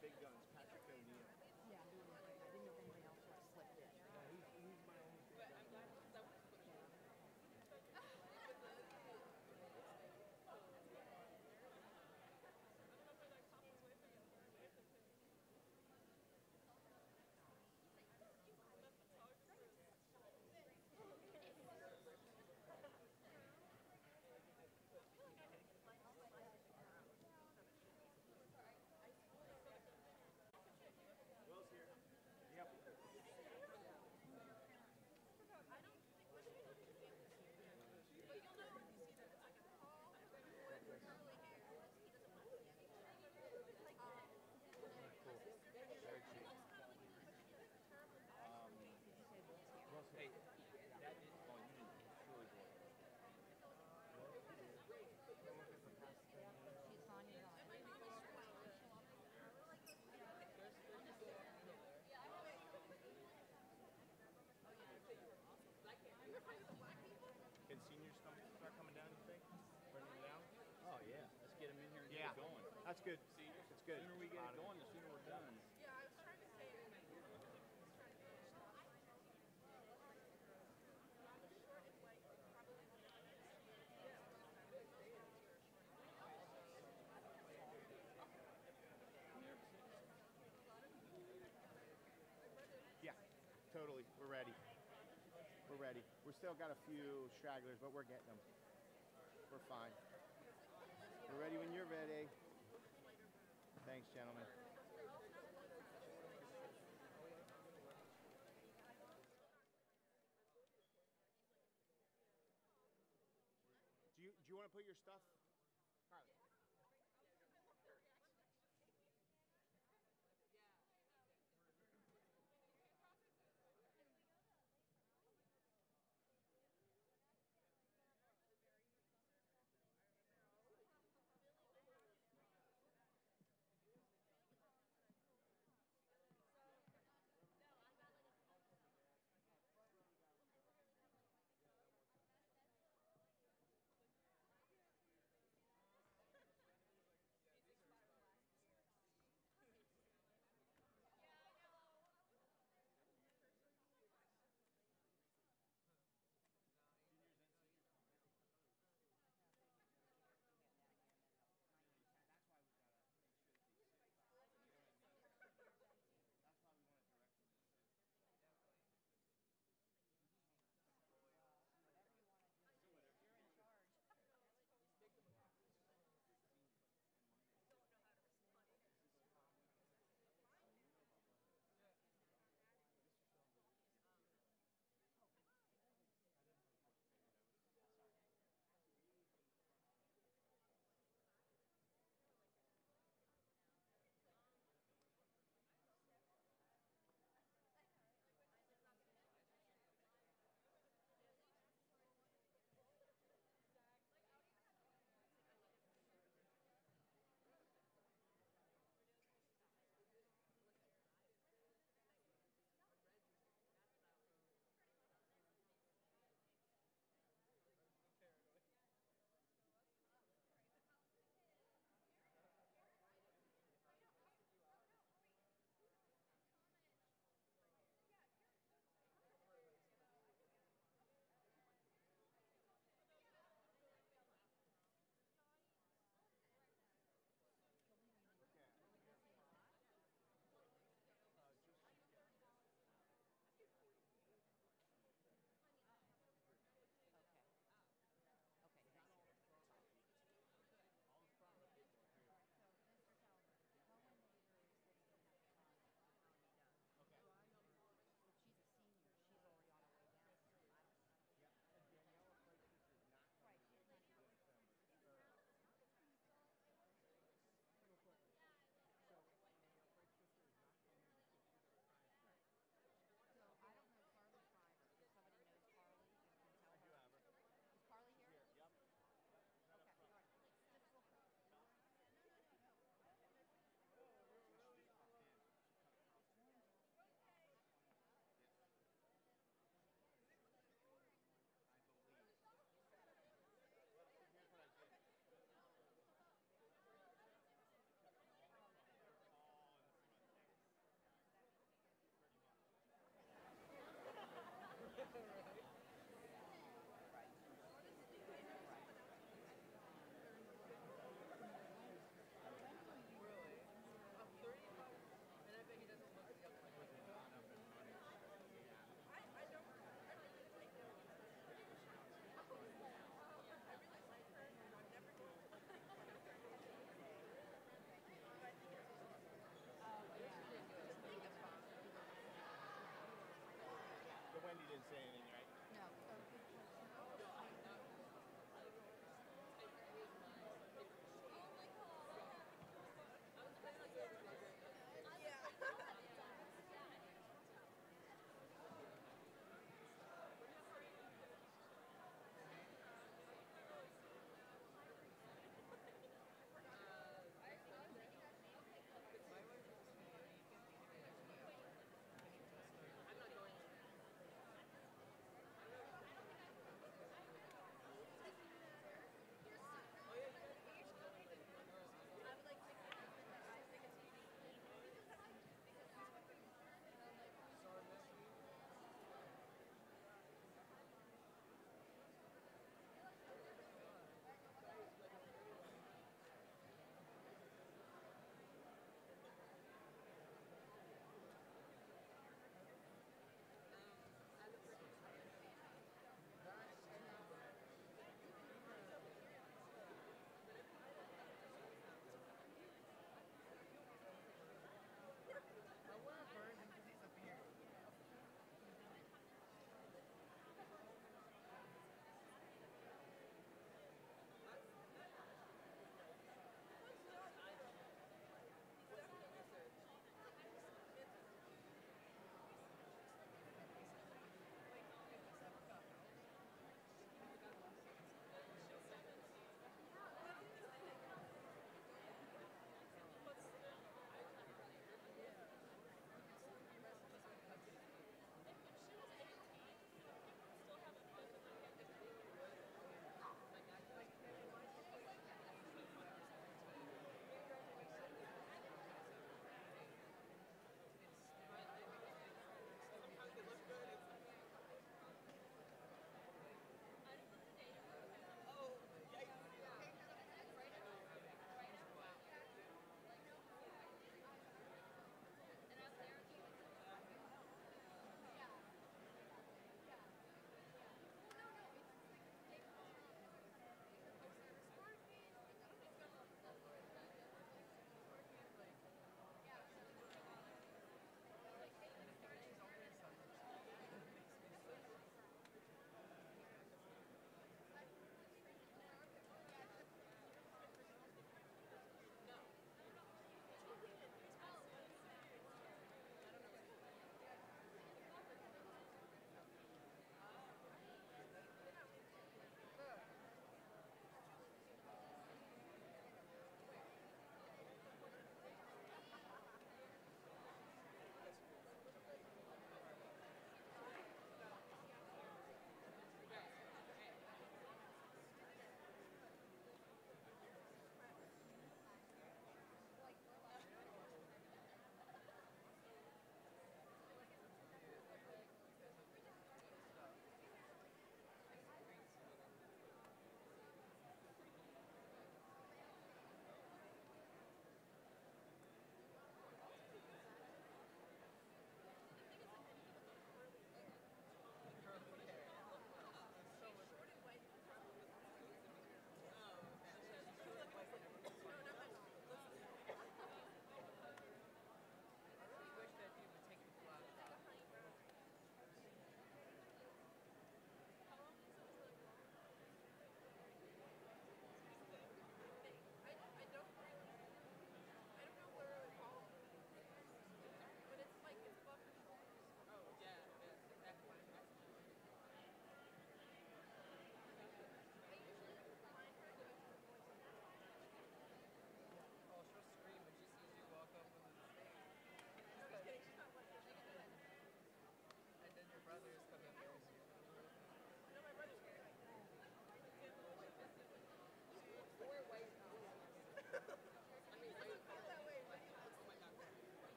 big guns, Patrick O'Neill. Yeah, I didn't know if anybody else would have slipped in. He's my only big gun. Will's here. Yep. Hey, that is, oh, you didn't truly boy. She's on your line. Can seniors start coming down, you think? Bringing them down? Oh yeah, let's get them in here and get Yeah. it going. That's good. Seniors, It's good. The sooner we get it going, the sooner we're done. Yeah, I was trying to say it. Yeah, totally. We're ready. We're ready. We're still got a few stragglers, but we're getting them. We're fine. We're ready when you're ready. Thanks, gentlemen. Do you want to put your stuff? Carly.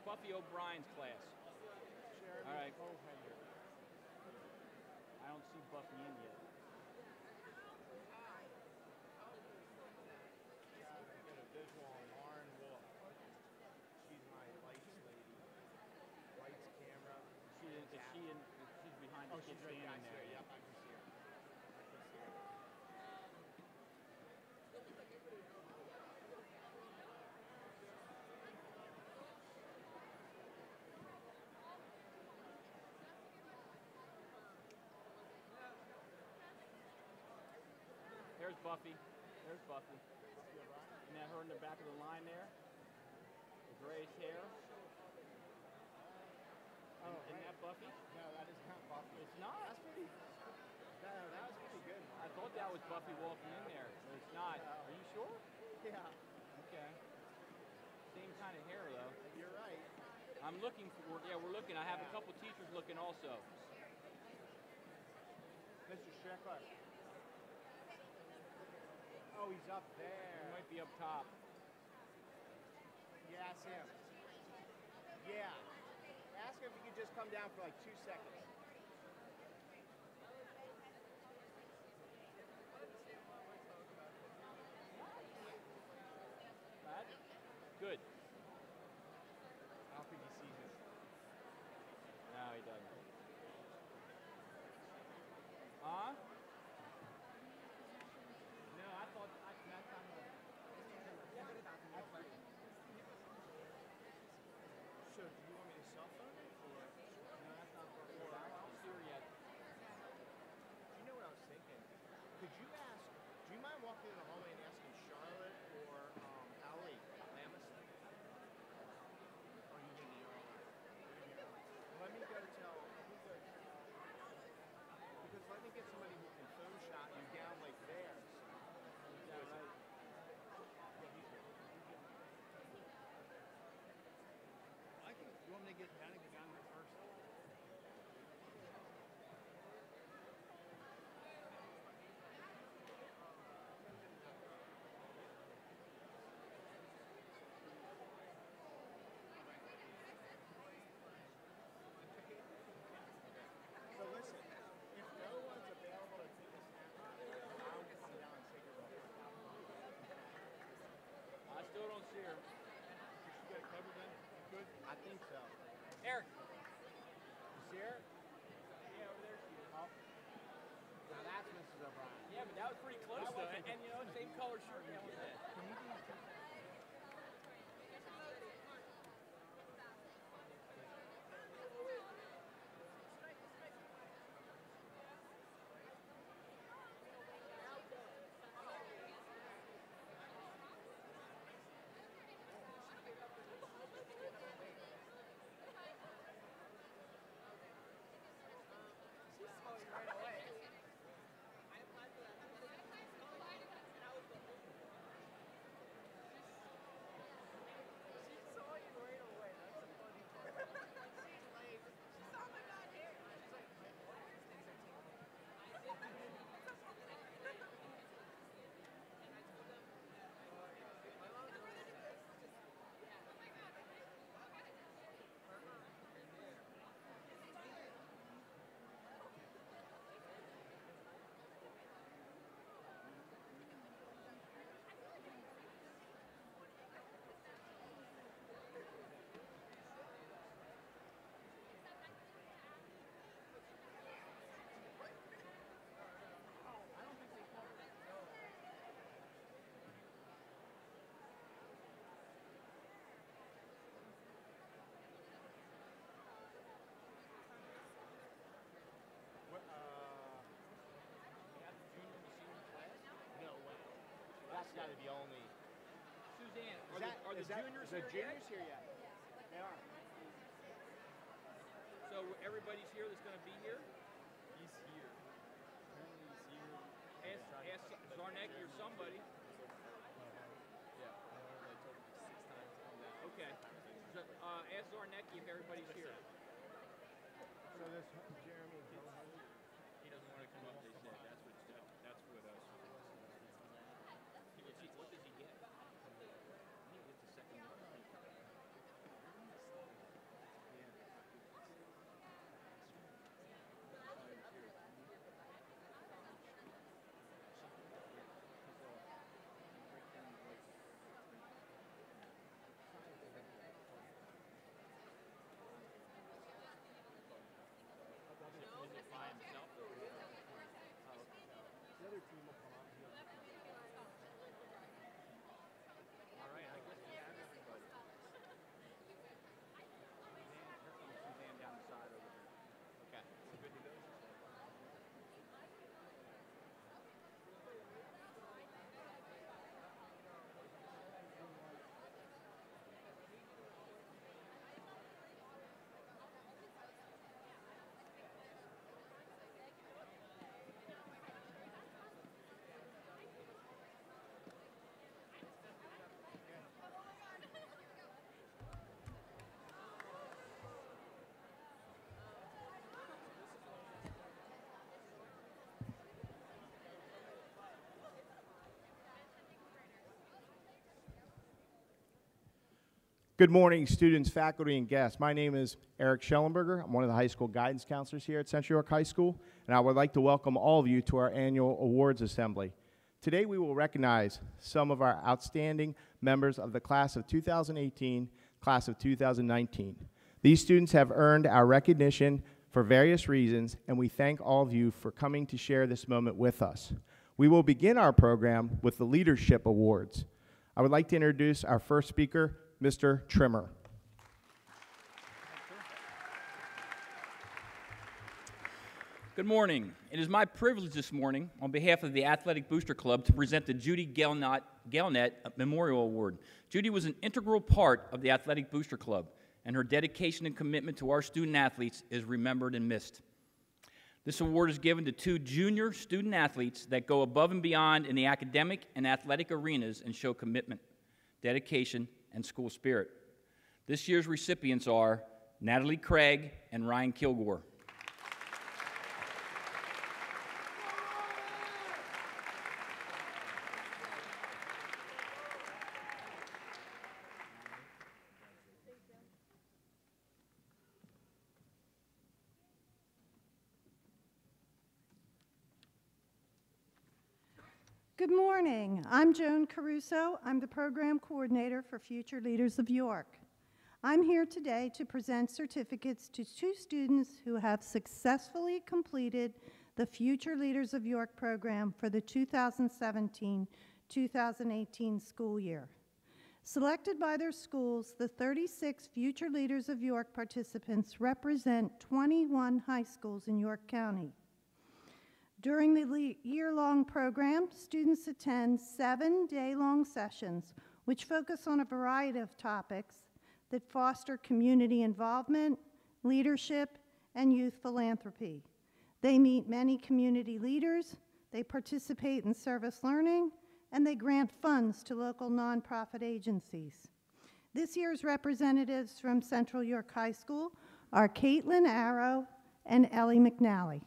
Buffy O'Brien's class. Jeremy All right. O'Hender. I don't see Buffy in yet. Get a visual on Lauren Wolf. She's my lights lady. Lights, camera. She's behind the kid She's right standing there. there. Yep, I can see her. I can see her. There's Buffy. There's Buffy. Isn't that her in the back of the line there? The grayish hair. Oh, Isn't that Buffy? No, that is not Buffy. It's not. That's pretty. No, that was pretty good. I thought that was Buffy walking in there, but it's not. Are you sure? Yeah, Okay. Same kind of hair though. you're right. I'm looking for. Yeah, we're looking. I have a couple teachers looking also. Mr. Strickler. Oh, he's up He there. might be up top. Yeah, that's him. Yeah. Ask him if he could just come down for like 2 seconds. Right? Good. I don't think he sees us. No, he doesn't. Huh? No, I thought that's not him. So, do you want me to cell phone it? Or? No, that's not Buffy. I don't see her yet. You know what I was thinking? Could you ask, do you mind walking in the hallway and asking Charlotte or Ellie Lamis? Or are you going to yell? Let me go tell, because let me get somebody who can phone shot you down like there. Is that right? I can, you want me to get down and go down there first? So listen, if no one's available to take a snap, I'll come down and take her before. I still don't see her. She got it covered then? Good? I think so. Eric. You see her? Yeah, over there she is. Oh. Now that's Mrs. O'Brien. Yeah, but that was pretty close That though. wasn't- And you know, same color shirt and everything. Can you do this? What, no way. That's got to be only. Suzanne, Is that, are the is that, juniors is the here yet? juniors here yet? They are. So everybody's here that's going to be here? He's here. Apparently he's here. Ask Zarnecki or somebody. Yeah. I told him 6 times to come down. Okay. Ask Zarnecki if everybody's here. So this Jeremy. He doesn't want to come up, they said. That's what what does he get? He gets a second. Good morning, students, faculty, and guests. My name is Eric Schellenberger. I'm one of the high school guidance counselors here at Central York High School, and I would like to welcome all of you to our annual awards assembly. Today we will recognize some of our outstanding members of the class of 2018, class of 2019. These students have earned our recognition for various reasons, and we thank all of you for coming to share this moment with us. We will begin our program with the Leadership Awards. I would like to introduce our first speaker, Mr. Trimmer. Good morning. It is my privilege this morning, on behalf of the Athletic Booster Club, to present the Judy Galnett Memorial Award. Judy was an integral part of the Athletic Booster Club, and her dedication and commitment to our student athletes is remembered and missed. This award is given to 2 junior student athletes that go above and beyond in the academic and athletic arenas and show commitment, dedication, and school spirit. This year's recipients are Natalie Craig and Ryan Kilgore. Good morning. I'm Joan Caruso. I'm the program coordinator for Future Leaders of York. I'm here today to present certificates to 2 students who have successfully completed the Future Leaders of York program for the 2017-2018 school year. Selected by their schools, the 36 Future Leaders of York participants represent 21 high schools in York County. During the year-long program, students attend 7 day-long sessions, which focus on a variety of topics that foster community involvement, leadership, and youth philanthropy. They meet many community leaders, they participate in service learning, and they grant funds to local nonprofit agencies. This year's representatives from Central York High School are Caitlin Arrow and Ellie McNally.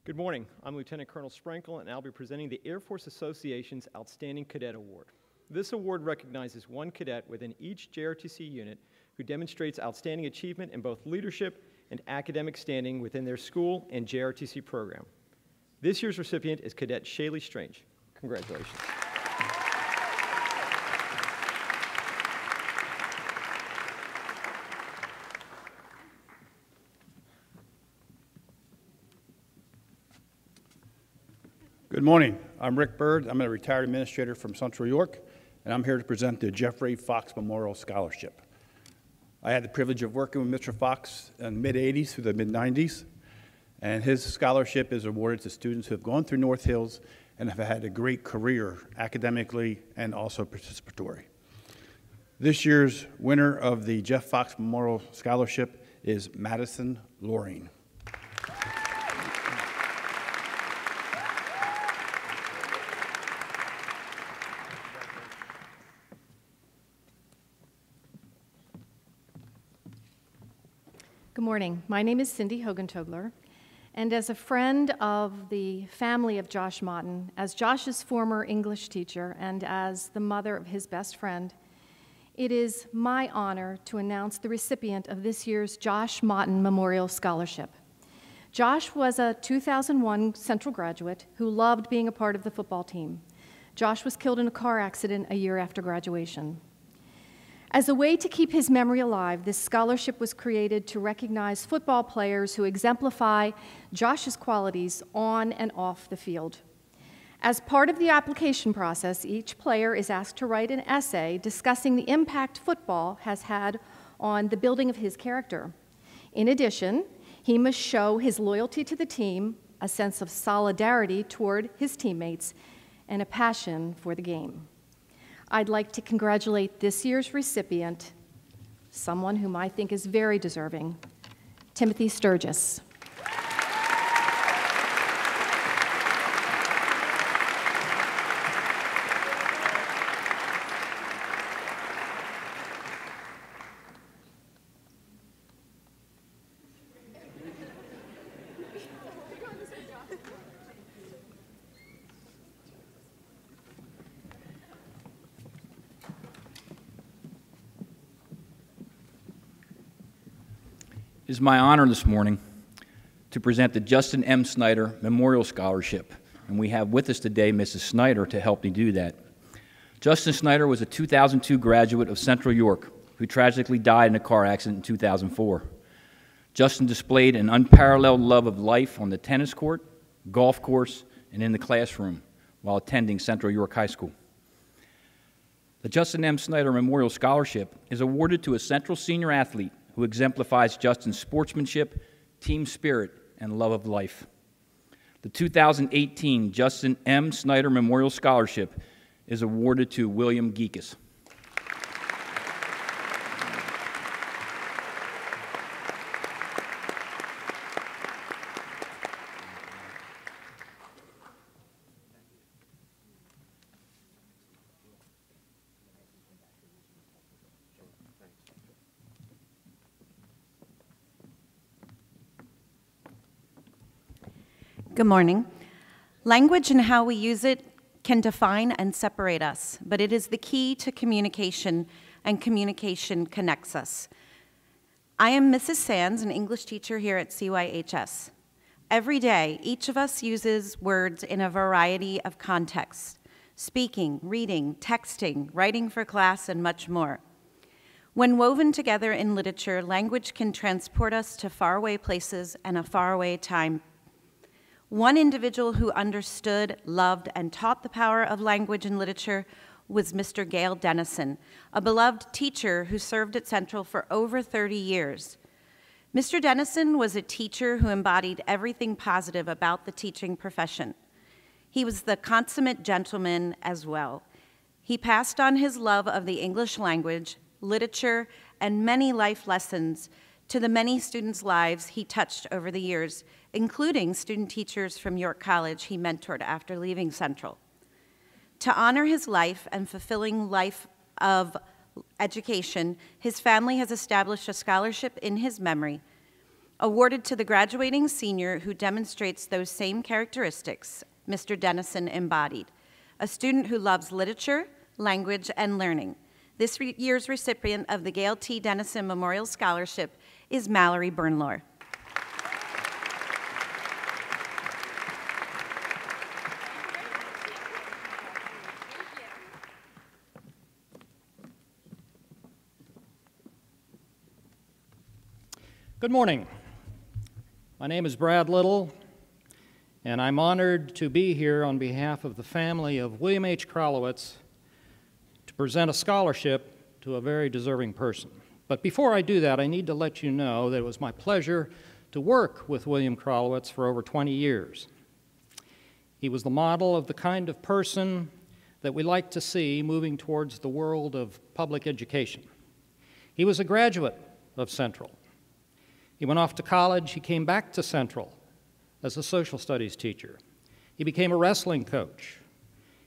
Good morning. I'm Lieutenant Colonel Sprinkle, and I'll be presenting the Air Force Association's Outstanding Cadet Award. This award recognizes one cadet within each JRTC unit who demonstrates outstanding achievement in both leadership and academic standing within their school and JRTC program. This year's recipient is Cadet Shaylee Strange. Congratulations. Good morning. I'm Rick Bird. I'm a retired administrator from Central York, and I'm here to present the Jeffrey Fox Memorial Scholarship. I had the privilege of working with Mr. Fox in the mid-'80s through the mid-'90s, and his scholarship is awarded to students who have gone through North Hills and have had a great career academically and also participatory. This year's winner of the Jeff Fox Memorial Scholarship is Madison Loring. Good morning. My name is Cindy Hogentobler, and as a friend of the family of Josh Motton, as Josh's former English teacher, and as the mother of his best friend, it is my honor to announce the recipient of this year's Josh Motton Memorial Scholarship. Josh was a 2001 Central graduate who loved being a part of the football team. Josh was killed in a car accident a year after graduation. As a way to keep his memory alive, this scholarship was created to recognize football players who exemplify Josh's qualities on and off the field. As part of the application process, each player is asked to write an essay discussing the impact football has had on the building of his character. In addition, he must show his loyalty to the team, a sense of solidarity toward his teammates, and a passion for the game. I'd like to congratulate this year's recipient, someone whom I think is very deserving, Timothy Sturgis. It is my honor this morning to present the Justin M. Snyder Memorial Scholarship, and we have with us today Mrs. Snyder to help me do that. Justin Snyder was a 2002 graduate of Central York who tragically died in a car accident in 2004. Justin displayed an unparalleled love of life on the tennis court, golf course, and in the classroom while attending Central York High School. The Justin M. Snyder Memorial Scholarship is awarded to a Central senior athlete who exemplifies Justin's sportsmanship, team spirit, and love of life. The 2018 Justin M. Snyder Memorial Scholarship is awarded to William Geekus. Good morning. Language and how we use it can define and separate us, but it is the key to communication, and communication connects us. I am Mrs. Sands, an English teacher here at CYHS. Every day, each of us uses words in a variety of contexts: speaking, reading, texting, writing for class, and much more. When woven together in literature, language can transport us to faraway places and a faraway time. One individual who understood, loved, and taught the power of language and literature was Mr. Gail Dennison, a beloved teacher who served at Central for over 30 years. Mr. Dennison was a teacher who embodied everything positive about the teaching profession. He was the consummate gentleman as well. He passed on his love of the English language, literature, and many life lessons to the many students' lives he touched over the years, including student teachers from York College he mentored after leaving Central. To honor his life and fulfilling life of education, his family has established a scholarship in his memory, awarded to the graduating senior who demonstrates those same characteristics Mr. Dennison embodied, a student who loves literature, language, and learning. This year's recipient of the Gail T. Dennison Memorial Scholarship is Mallory Bernlohr. Good morning. My name is Brad Little, and I'm honored to be here on behalf of the family of William H. Krolowitz to present a scholarship to a very deserving person. But before I do that, I need to let you know that it was my pleasure to work with William Krolowitz for over 20 years. He was the model of the kind of person that we like to see moving towards the world of public education. He was a graduate of Central. He went off to college. He came back to Central as a social studies teacher. He became a wrestling coach.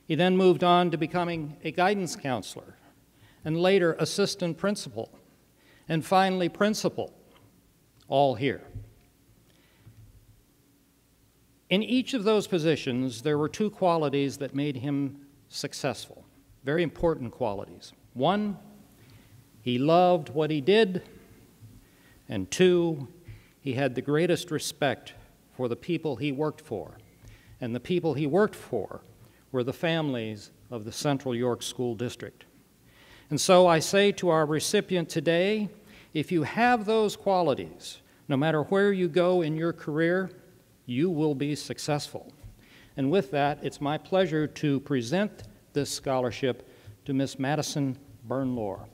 He then moved on to becoming a guidance counselor, and later assistant principal, and finally principal, all here. In each of those positions, there were two qualities that made him successful, very important qualities. One, he loved what he did, and two, he had the greatest respect for the people he worked for, and the people he worked for were the families of the Central York School District. And so I say to our recipient today, if you have those qualities, no matter where you go in your career, you will be successful. And with that, it's my pleasure to present this scholarship to Miss Madison Bernlohr.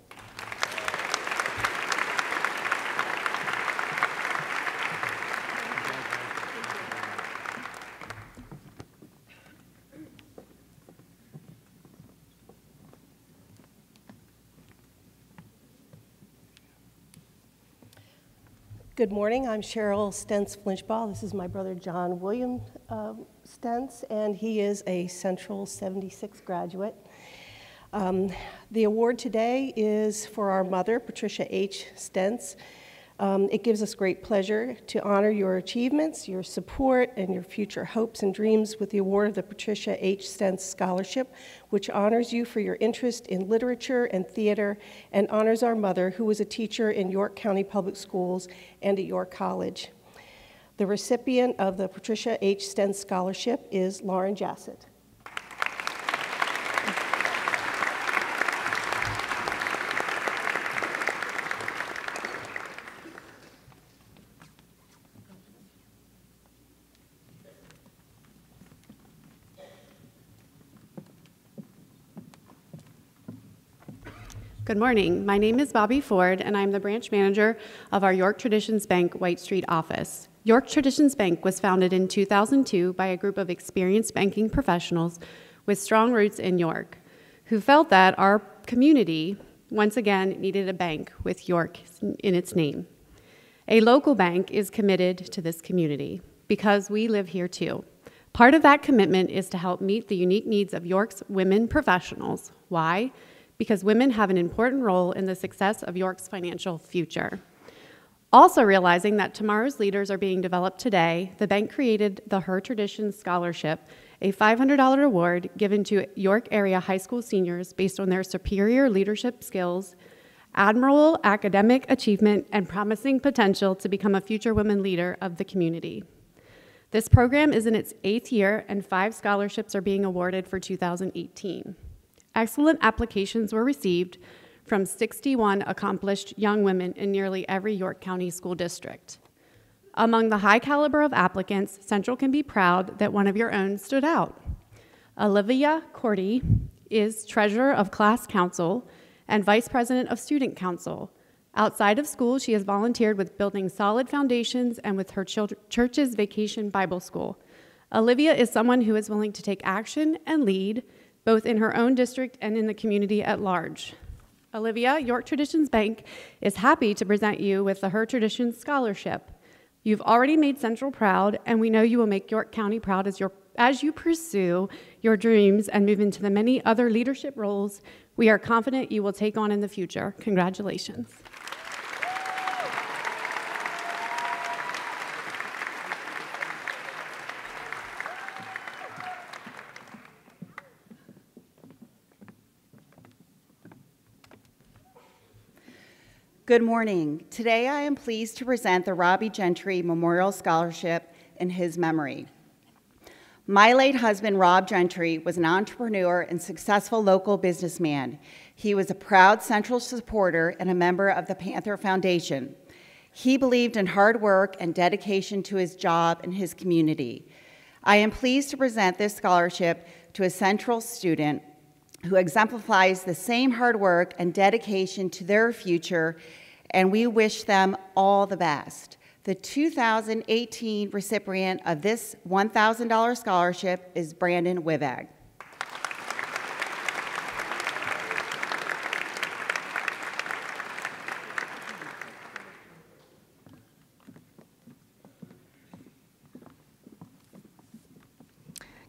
Good morning. I'm Cheryl Stentz Flinchball. This is my brother John William Stentz, and he is a Central 76 graduate. The award today is for our mother, Patricia H. Stentz. It gives us great pleasure to honor your achievements, your support, and your future hopes and dreams with the award of the Patricia H. Stentz Scholarship, which honors you for your interest in literature and theater and honors our mother, who was a teacher in York County Public Schools and at York College. The recipient of the Patricia H. Stentz Scholarship is Lauren Jassett. Good morning. My name is Bobby Ford, and I'm the branch manager of our York Traditions Bank White Street office. York Traditions Bank was founded in 2002 by a group of experienced banking professionals with strong roots in York, who felt that our community, once again, needed a bank with York in its name. A local bank is committed to this community because we live here too. Part of that commitment is to help meet the unique needs of York's women professionals. Why? Because women have an important role in the success of York's financial future. Also realizing that tomorrow's leaders are being developed today, the bank created the Her Traditions Scholarship, a $500 award given to York area high school seniors based on their superior leadership skills, admirable academic achievement, and promising potential to become a future women leader of the community. This program is in its 8th year, and 5 scholarships are being awarded for 2018. Excellent applications were received from 61 accomplished young women in nearly every York County school district. Among the high caliber of applicants, Central can be proud that one of your own stood out. Olivia Cordy is treasurer of class council and vice president of student council. Outside of school, she has volunteered with building solid foundations and with her church's vacation Bible school. Olivia is someone who is willing to take action and lead, both in her own district and in the community at large. Olivia, York Traditions Bank is happy to present you with the Her Traditions Scholarship. You've already made Central proud, and we know you will make York County proud as you pursue your dreams and move into the many other leadership roles we are confident you will take on in the future. Congratulations. Good morning. Today I am pleased to present the Robbie Gentry Memorial Scholarship in his memory. My late husband, Rob Gentry, was an entrepreneur and successful local businessman. He was a proud Central supporter and a member of the Panther Foundation. He believed in hard work and dedication to his job and his community. I am pleased to present this scholarship to a Central student who exemplifies the same hard work and dedication to their future, and we wish them all the best. The 2018 recipient of this $1,000 scholarship is Brandon Wivag.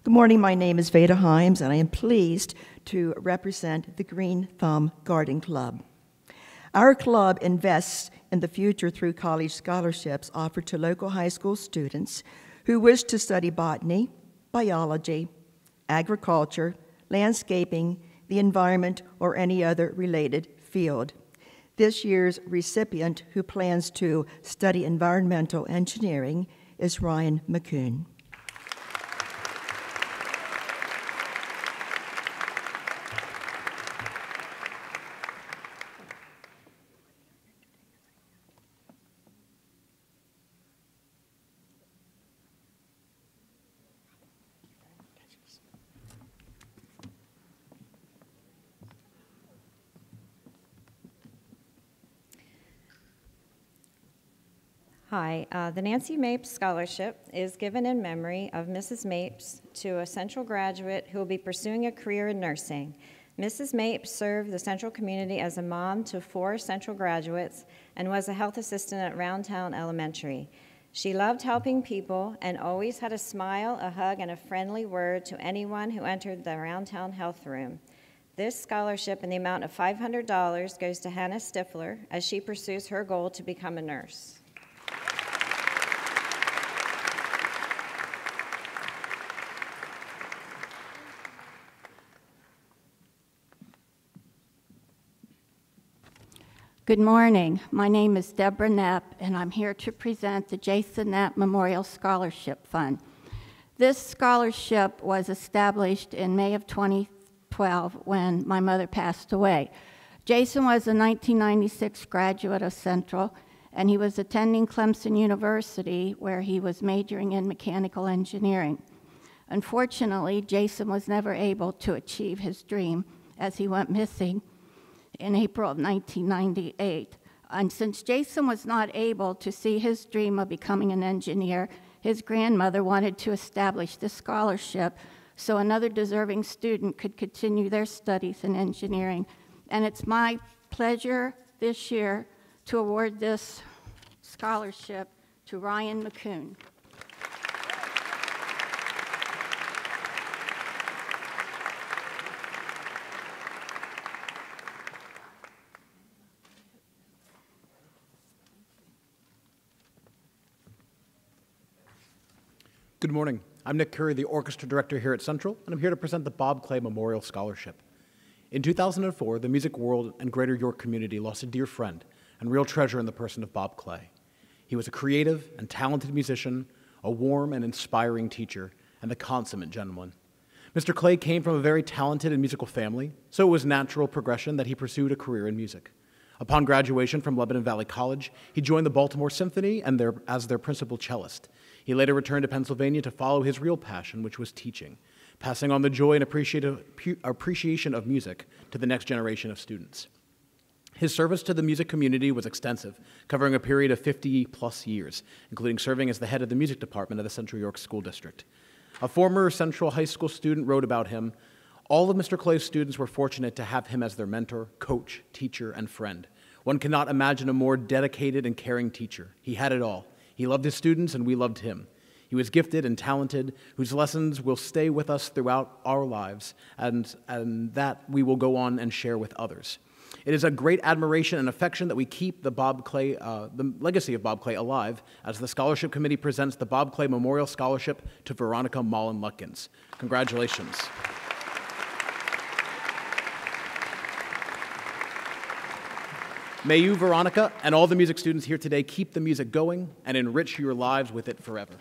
Good morning, my name is Veda Himes, and I am pleased to represent the Green Thumb Garden Club. Our club invests in the future through college scholarships offered to local high school students who wish to study botany, biology, agriculture, landscaping, the environment, or any other related field. This year's recipient, who plans to study environmental engineering, is Ryan McCoon. Hi, the Nancy Mapes Scholarship is given in memory of Mrs. Mapes to a Central graduate who will be pursuing a career in nursing. Mrs. Mapes served the Central community as a mom to 4 Central graduates and was a health assistant at Roundtown Elementary. She loved helping people and always had a smile, a hug, and a friendly word to anyone who entered the Roundtown Health Room. This scholarship in the amount of $500 goes to Hannah Stifler as she pursues her goal to become a nurse. Good morning. My name is Deborah Knapp, and I'm here to present the Jason Knapp Memorial Scholarship Fund. This scholarship was established in May of 2012 when my mother passed away. Jason was a 1996 graduate of Central, and he was attending Clemson University, where he was majoring in mechanical engineering. Unfortunately, Jason was never able to achieve his dream as he went missing in April of 1998. And since Jason was not able to see his dream of becoming an engineer, his grandmother wanted to establish this scholarship so another deserving student could continue their studies in engineering. And it's my pleasure this year to award this scholarship to Ryan McCoon. Good morning. I'm Nick Curry, the orchestra director here at Central, and I'm here to present the Bob Clay Memorial Scholarship. In 2004, the music world and greater York community lost a dear friend and real treasure in the person of Bob Clay. He was a creative and talented musician, a warm and inspiring teacher, and a consummate gentleman. Mr. Clay came from a very talented and musical family, so it was natural progression that he pursued a career in music. Upon graduation from Lebanon Valley College, he joined the Baltimore Symphony as their principal cellist. He later returned to Pennsylvania to follow his real passion, which was teaching, passing on the joy and appreciation of music to the next generation of students. His service to the music community was extensive, covering a period of 50-plus years, including serving as the head of the music department of the Central York School District. A former Central High School student wrote about him, "All of Mr. Clay's students were fortunate to have him as their mentor, coach, teacher, and friend. One cannot imagine a more dedicated and caring teacher. He had it all. He loved his students, and we loved him. He was gifted and talented, whose lessons will stay with us throughout our lives, and that we will go on and share with others. It is a great admiration and affection that we keep the legacy of Bob Clay alive as the Scholarship Committee presents the Bob Clay Memorial Scholarship to Veronica Mullen-Lutkins. Congratulations." May you, Veronica, and all the music students here today keep the music going and enrich your lives with it forever.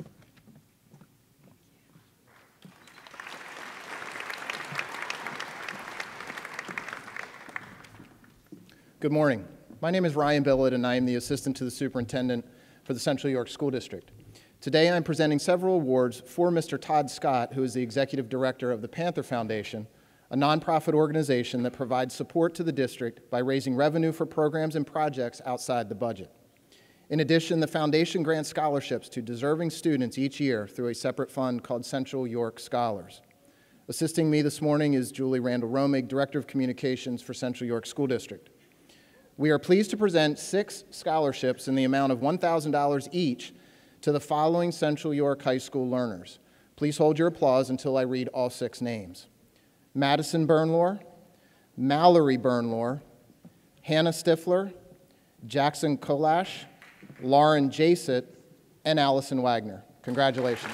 Good morning. My name is Ryan Billett, and I am the assistant to the superintendent for the Central York School District. Today, I'm presenting several awards for Mr. Todd Scott, who is the executive director of the Panther Foundation, a nonprofit organization that provides support to the district by raising revenue for programs and projects outside the budget. In addition, the foundation grants scholarships to deserving students each year through a separate fund called Central York Scholars. Assisting me this morning is Julie Randall-Romig, Director of Communications for Central York School District. We are pleased to present 6 scholarships in the amount of $1,000 each to the following Central York High School learners. Please hold your applause until I read all 6 names. Madison Burnlore, Mallory Burnlore, Hannah Stifler, Jackson Kolash, Lauren Jacet, and Allison Wagner. Congratulations.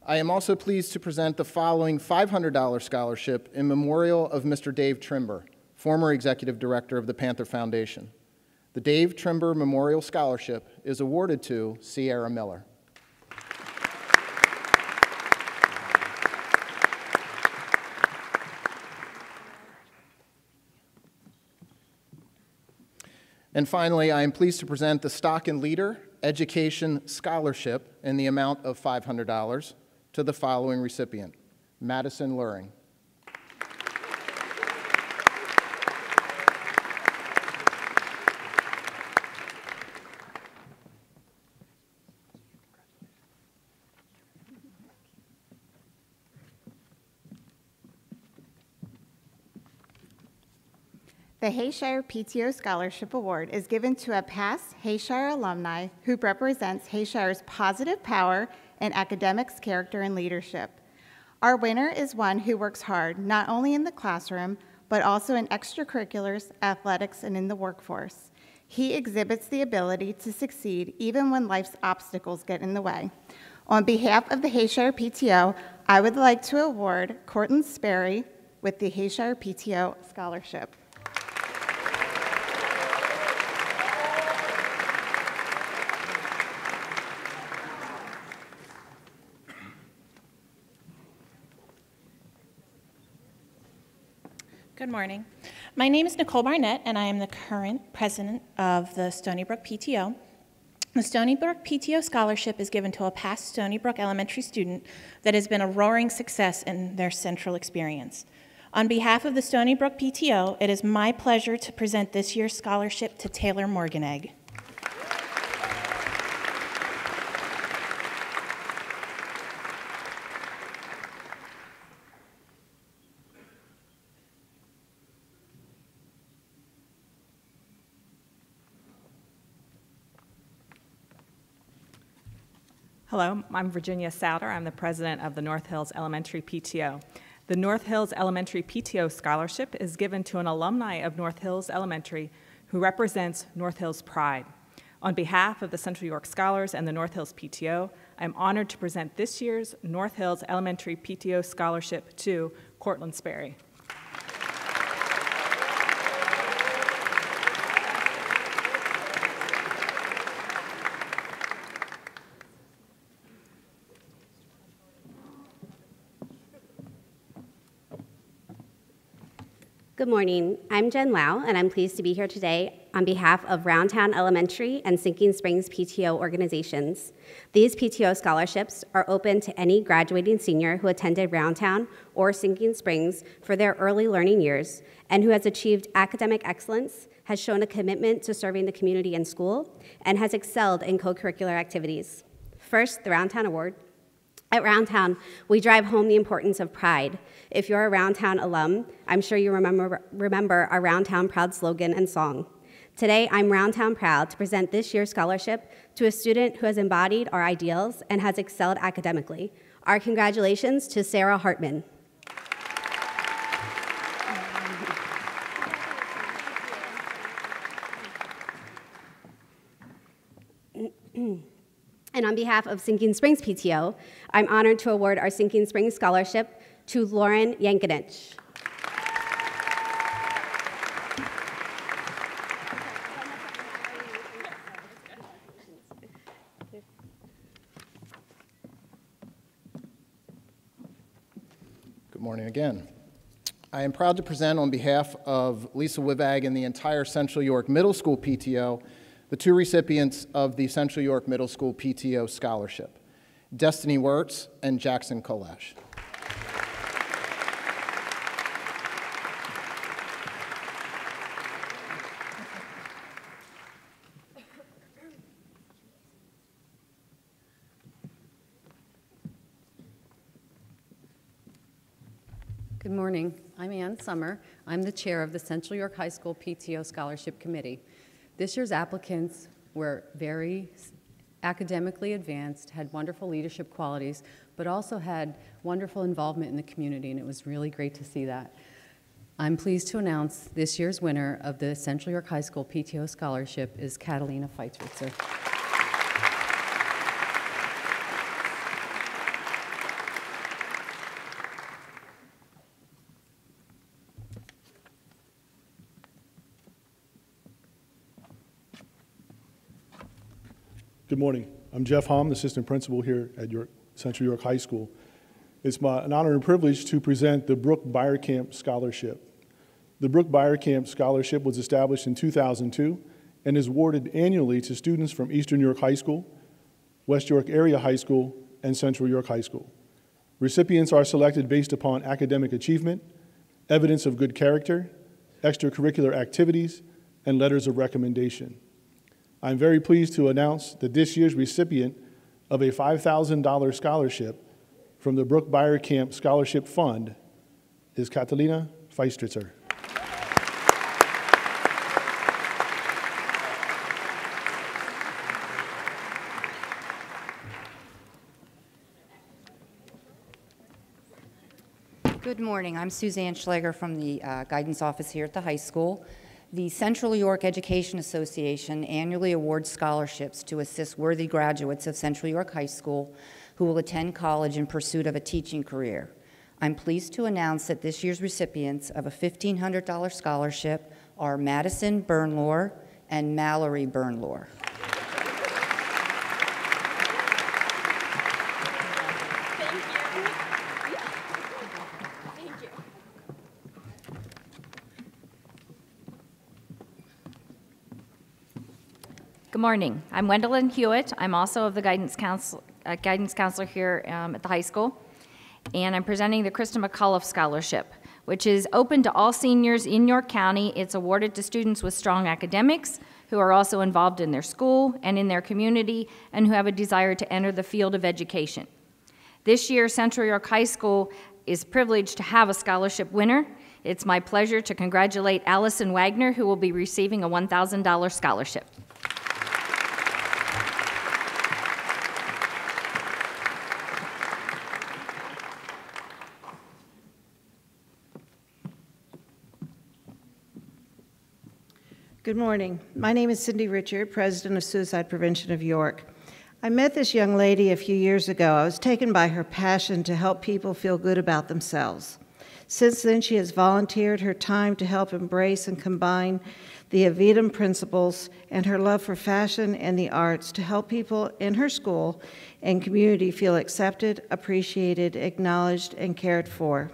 I am also pleased to present the following $500 scholarship in memorial of Mr. Dave Trimber, former executive director of the Panther Foundation. The Dave Trimber Memorial Scholarship is awarded to Sierra Miller. And finally, I am pleased to present the Stock and Leader Education Scholarship in the amount of $500 to the following recipient, Madison Luring. The Hayshire PTO Scholarship Award is given to a past Hayshire alumni who represents Hayshire's positive power in academics, character, and leadership. Our winner is one who works hard, not only in the classroom, but also in extracurriculars, athletics, and in the workforce. He exhibits the ability to succeed even when life's obstacles get in the way. On behalf of the Hayshire PTO, I would like to award Cortland Sperry with the Hayshire PTO Scholarship. Good morning. My name is Nicole Barnett, and I am the current president of the Stony Brook PTO. The Stony Brook PTO Scholarship is given to a past Stony Brook elementary student that has been a roaring success in their central experience. On behalf of the Stony Brook PTO, it is my pleasure to present this year's scholarship to Taylor Morganegg. Hello, I'm Virginia Souter. I'm the president of the North Hills Elementary PTO. The North Hills Elementary PTO Scholarship is given to an alumni of North Hills Elementary who represents North Hills pride. On behalf of the Central York Scholars and the North Hills PTO, I'm honored to present this year's North Hills Elementary PTO Scholarship to Cortland Sperry. Good morning. I'm Jen Lau, and I'm pleased to be here today on behalf of Roundtown Elementary and Sinking Springs PTO organizations. These PTO scholarships are open to any graduating senior who attended Roundtown or Sinking Springs for their early learning years and who has achieved academic excellence, has shown a commitment to serving the community and school, and has excelled in co-curricular activities. First, the Roundtown Award. At Roundtown, we drive home the importance of pride. If you're a Roundtown alum, I'm sure you remember our Roundtown Proud slogan and song. Today, I'm Roundtown proud to present this year's scholarship to a student who has embodied our ideals and has excelled academically. Our congratulations to Sarah Hartman. And on behalf of Sinking Springs PTO, I'm honored to award our Sinking Springs Scholarship to Lauren Yankinich. Good morning again. I am proud to present on behalf of Lisa Wivag and the entire Central York Middle School PTO the two recipients of the Central York Middle School PTO Scholarship, Destiny Wirtz and Jackson Kolash. Good morning. I'm Ann Summer. I'm the chair of the Central York High School PTO Scholarship Committee. This year's applicants were very academically advanced, had wonderful leadership qualities, but also had wonderful involvement in the community, and it was really great to see that. I'm pleased to announce this year's winner of the Central York High School PTO Scholarship is Catalina Feitritzer. Good morning. I'm Jeff Hom, the assistant principal here at Central York High School. It's an honor and privilege to present the Brooke Beyerkamp Scholarship. The Brooke Beyerkamp Scholarship was established in 2002 and is awarded annually to students from Eastern York High School, West York Area High School, and Central York High School. Recipients are selected based upon academic achievement, evidence of good character, extracurricular activities, and letters of recommendation. I'm very pleased to announce that this year's recipient of a $5,000 scholarship from the Brooke Beyerkamp Scholarship Fund is Catalina Feistritzer. Good morning. I'm Suzanne Schleger from the guidance office here at the high school. The Central York Education Association annually awards scholarships to assist worthy graduates of Central York High School who will attend college in pursuit of a teaching career. I'm pleased to announce that this year's recipients of a $1,500 scholarship are Madison Burnlore and Mallory Burnlore. Good morning. I'm Wendell Hewitt. I'm also of the guidance counselor here at the high school, and I'm presenting the Krista McCullough Scholarship, which is open to all seniors in York County. It's awarded to students with strong academics who are also involved in their school and in their community and who have a desire to enter the field of education. This year, Central York High School is privileged to have a scholarship winner. It's my pleasure to congratulate Allison Wagner, who will be receiving a $1,000 scholarship. Good morning. My name is Cindy Richard, President of Suicide Prevention of York. I met this young lady a few years ago. I was taken by her passion to help people feel good about themselves. Since then, she has volunteered her time to help embrace and combine the Avidum principles and her love for fashion and the arts to help people in her school and community feel accepted, appreciated, acknowledged, and cared for.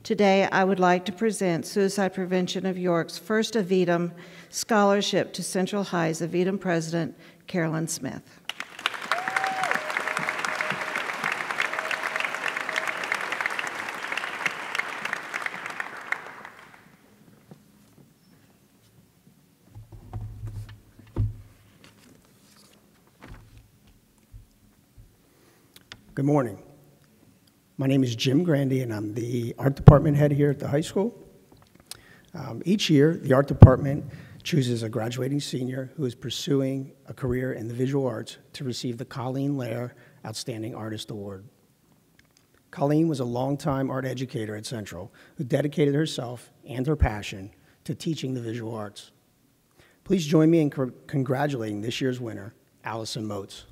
Today, I would like to present Suicide Prevention of York's first Avidum scholarship to Central High's Avidum President, Carolyn Smith. Good morning. My name is Jim Grandy, and I'm the art department head here at the high school. Each year, the art department chooses a graduating senior who is pursuing a career in the visual arts to receive the Colleen Lair Outstanding Artist Award. Colleen was a longtime art educator at Central who dedicated herself and her passion to teaching the visual arts. Please join me in congratulating this year's winner, Allison Motes.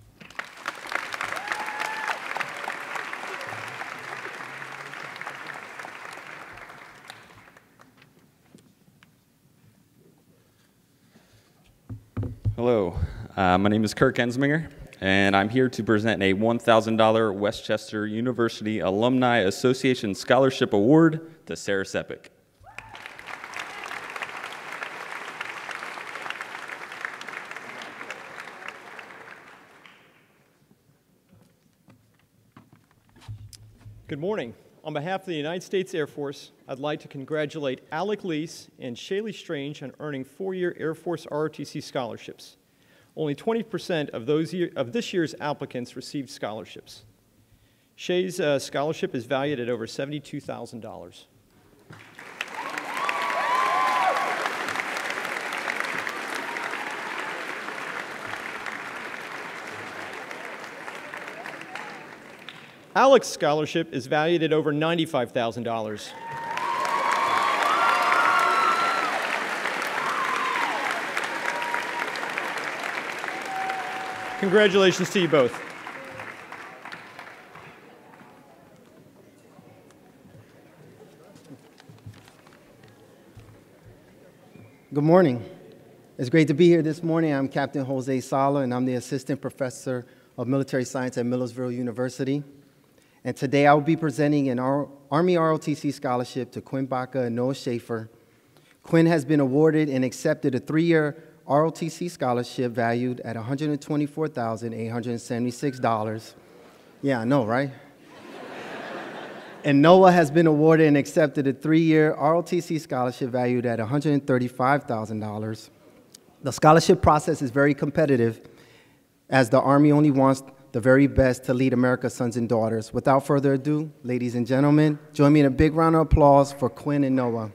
Hello, my name is Kirk Ensminger, and I'm here to present a $1,000 Westchester University Alumni Association Scholarship Award to Sarah Sepik. Good morning. On behalf of the United States Air Force, I'd like to congratulate Alec Lease and Shaylee Strange on earning 4-year Air Force ROTC scholarships. Only 20% of this year's applicants received scholarships. Shay's scholarship is valued at over $72,000. Alec's scholarship is valued at over $95,000. Congratulations to you both. Good morning. It's great to be here this morning. I'm Captain Jose Sala, and I'm the Assistant Professor of Military Science at Millersville University. And today I will be presenting an Army ROTC scholarship to Quinn Baca and Noah Schaefer. Quinn has been awarded and accepted a 3-year ROTC scholarship valued at $124,876. Yeah, I know, right? And Noah has been awarded and accepted a 3-year ROTC scholarship valued at $135,000. The scholarship process is very competitive, as the Army only wants the very best to lead America's sons and daughters. Without further ado, ladies and gentlemen, join me in a big round of applause for Quinn and Noah.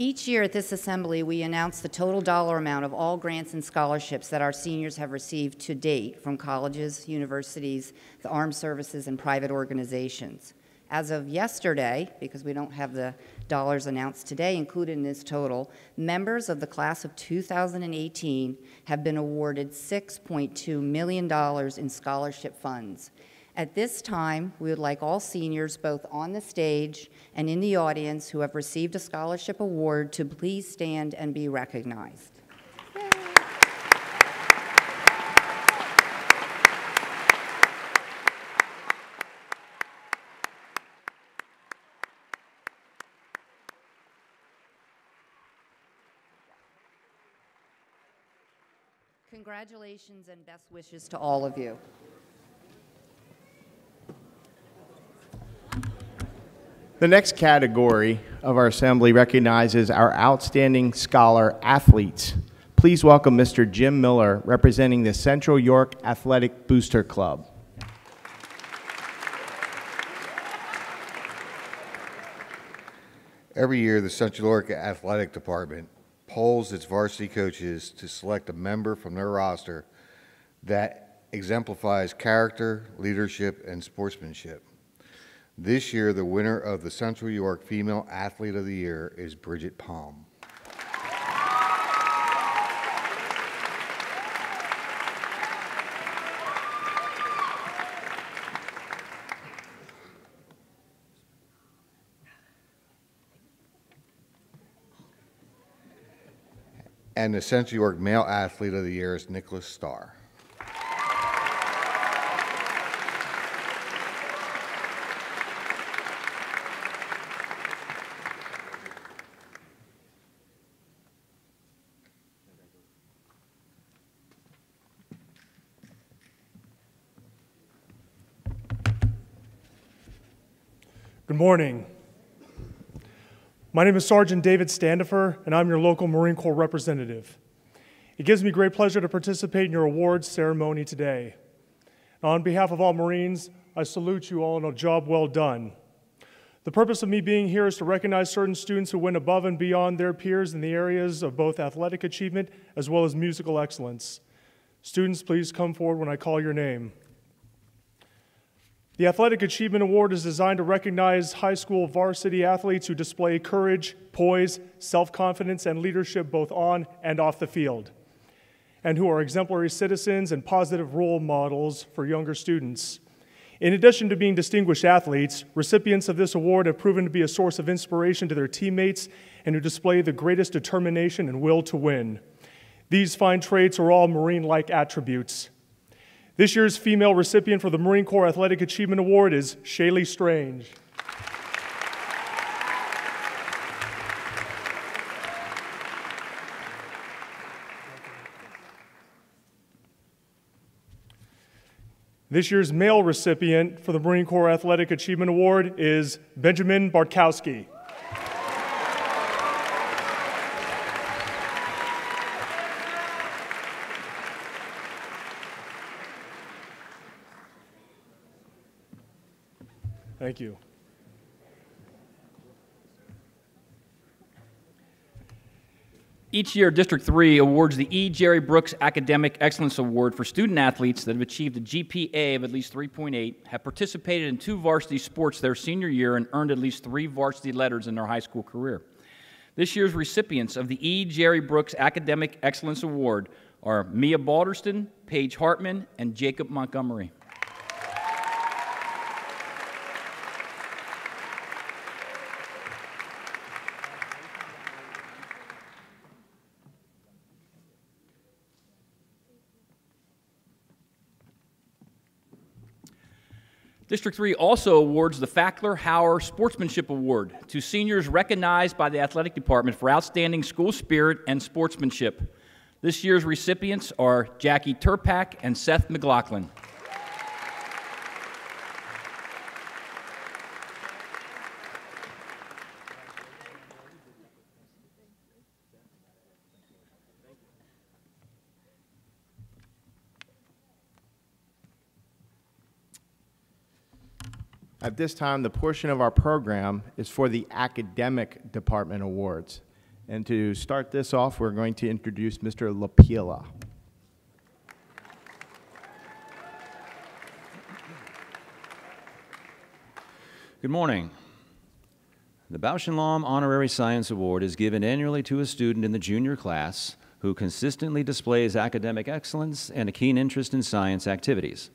Each year at this assembly, we announce the total dollar amount of all grants and scholarships that our seniors have received to date from colleges, universities, the armed services, and private organizations. As of yesterday, because we don't have the dollars announced today included in this total, members of the class of 2018 have been awarded $6.2 million in scholarship funds. At this time, we would like all seniors, both on the stage and in the audience, who have received a scholarship award to please stand and be recognized. Congratulations and best wishes to all of you. The next category of our assembly recognizes our outstanding scholar athletes. Please welcome Mr. Jim Miller, representing the Central York Athletic Booster Club. Every year, the Central York Athletic Department polls its varsity coaches to select a member from their roster that exemplifies character, leadership, and sportsmanship. This year, the winner of the Central York Female Athlete of the Year is Bridget Palm. And the Central York Male Athlete of the Year is Nicholas Starr. Good morning. My name is Sergeant David Standifer, and I'm your local Marine Corps representative. It gives me great pleasure to participate in your awards ceremony today. Now, on behalf of all Marines, I salute you all on a job well done. The purpose of me being here is to recognize certain students who went above and beyond their peers in the areas of both athletic achievement as well as musical excellence. Students, please come forward when I call your name. The Athletic Achievement Award is designed to recognize high school varsity athletes who display courage, poise, self-confidence, and leadership both on and off the field, and who are exemplary citizens and positive role models for younger students. In addition to being distinguished athletes, recipients of this award have proven to be a source of inspiration to their teammates and who display the greatest determination and will to win. These fine traits are all Marine-like attributes. This year's female recipient for the Marine Corps Athletic Achievement Award is Shaylee Strange. This year's male recipient for the Marine Corps Athletic Achievement Award is Benjamin Bartkowski. Thank you. Each year, District 3 awards the E. Jerry Brooks Academic Excellence Award for student athletes that have achieved a GPA of at least 3.8, have participated in 2 varsity sports their senior year, and earned at least 3 varsity letters in their high school career. This year's recipients of the E. Jerry Brooks Academic Excellence Award are Mia Balderston, Paige Hartman, and Jacob Montgomery. District 3 also awards the Fackler-Hauer Sportsmanship Award to seniors recognized by the athletic department for outstanding school spirit and sportsmanship. This year's recipients are Jackie Turpak and Seth McLaughlin. At this time, the portion of our program is for the Academic Department Awards. And to start this off, we're going to introduce Mr. Lapila. Good morning. The Bausch and Lomb Honorary Science Award is given annually to a student in the junior class who consistently displays academic excellence and a keen interest in science activities.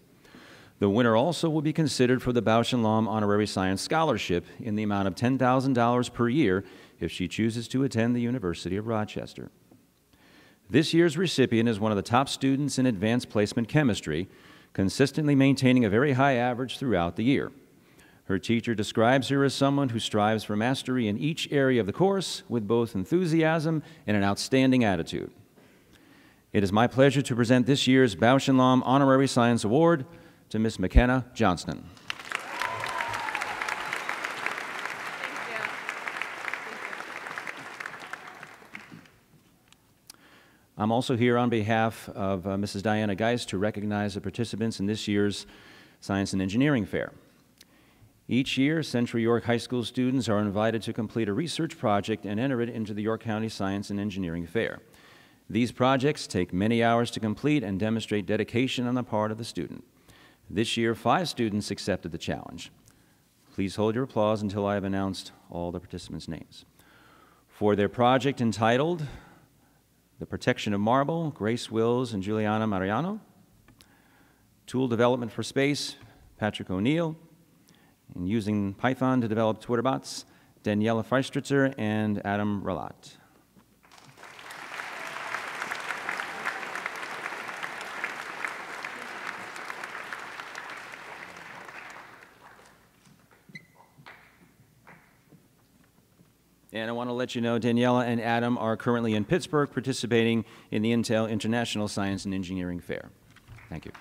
The winner also will be considered for the Bausch and Lomb Honorary Science Scholarship in the amount of $10,000 per year if she chooses to attend the University of Rochester. This year's recipient is one of the top students in advanced placement chemistry, consistently maintaining a very high average throughout the year. Her teacher describes her as someone who strives for mastery in each area of the course with both enthusiasm and an outstanding attitude. It is my pleasure to present this year's Bausch and Lomb Honorary Science Award to Ms. McKenna Johnston. I'm also here on behalf of Mrs. Diana Geist to recognize the participants in this year's Science and Engineering Fair. Each year, Central York High School students are invited to complete a research project and enter it into the York County Science and Engineering Fair. These projects take many hours to complete and demonstrate dedication on the part of the student. This year, 5 students accepted the challenge. Please hold your applause until I have announced all the participants' names. For their project entitled The Protection of Marble, Grace Wills and Juliana Mariano. Tool Development for Space, Patrick O'Neill. And using Python to develop Twitter bots, Daniela Feistritzer and Adam Ralat. And I want to let you know Daniela and Adam are currently in Pittsburgh participating in the Intel International Science and Engineering Fair. Thank you.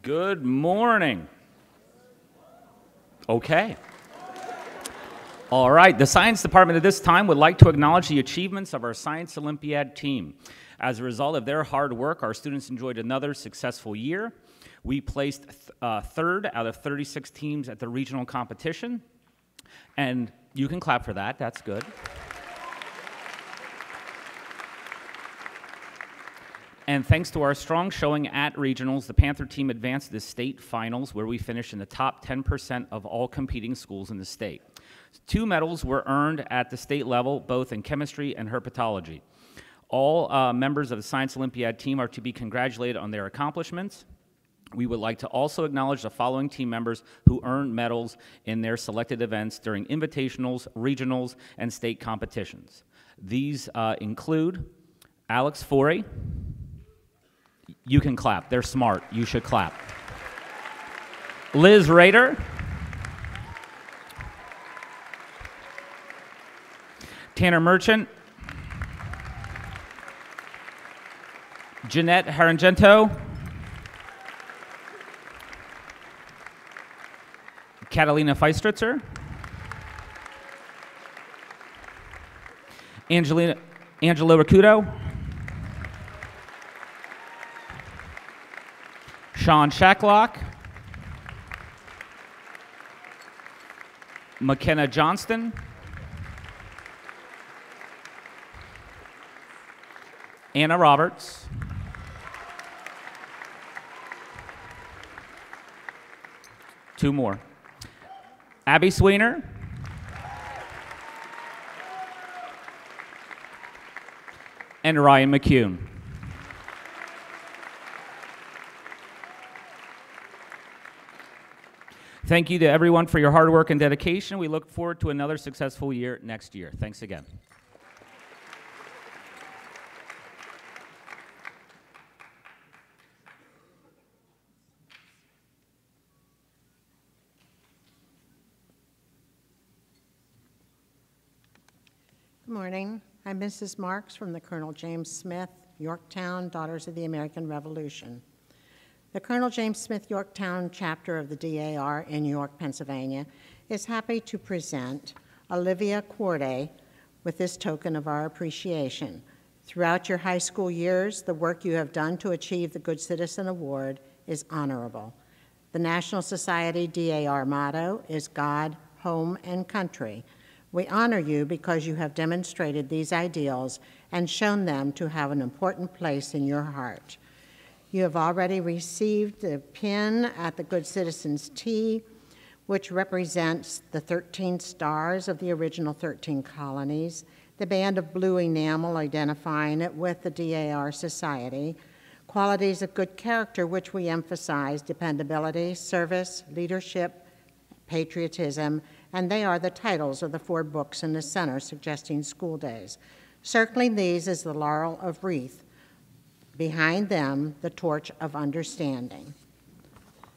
Good morning. Okay. All right, the Science Department at this time would like to acknowledge the achievements of our Science Olympiad team. As a result of their hard work, our students enjoyed another successful year. We placed third out of 36 teams at the regional competition, and you can clap for that, that's good. And thanks to our strong showing at regionals, the Panther team advanced to the state finals, where we finished in the top 10% of all competing schools in the state. 2 medals were earned at the state level, both in chemistry and herpetology. All members of the Science Olympiad team are to be congratulated on their accomplishments. We would like to also acknowledge the following team members who earned medals in their selected events during invitationals, regionals, and state competitions. These include Alex Forey. You can clap. They're smart. You should clap. Liz Rader. Tanner Merchant. Jeanette Harangento. Catalina Feistritzer. Angelo Racudo. Sean Shacklock, McKenna Johnston, Anna Roberts, two more, Abby Sweener, and Ryan McCune. Thank you to everyone for your hard work and dedication. We look forward to another successful year next year. Thanks again. Good morning. I'm Mrs. Marks from the Colonel James Smith, Yorktown Daughters of the American Revolution. The Colonel James Smith Yorktown chapter of the DAR in York, Pennsylvania, is happy to present Olivia Corday with this token of our appreciation. Throughout your high school years, the work you have done to achieve the Good Citizen Award is honorable. The National Society DAR motto is God, Home, and Country. We honor you because you have demonstrated these ideals and shown them to have an important place in your heart. You have already received the pin at the Good Citizens T, which represents the 13 stars of the original 13 colonies, the band of blue enamel identifying it with the DAR Society, qualities of good character which we emphasize: dependability, service, leadership, patriotism, and they are the titles of the 4 books in the center suggesting school days. Circling these is the laurel of wreath. Behind them, the torch of understanding.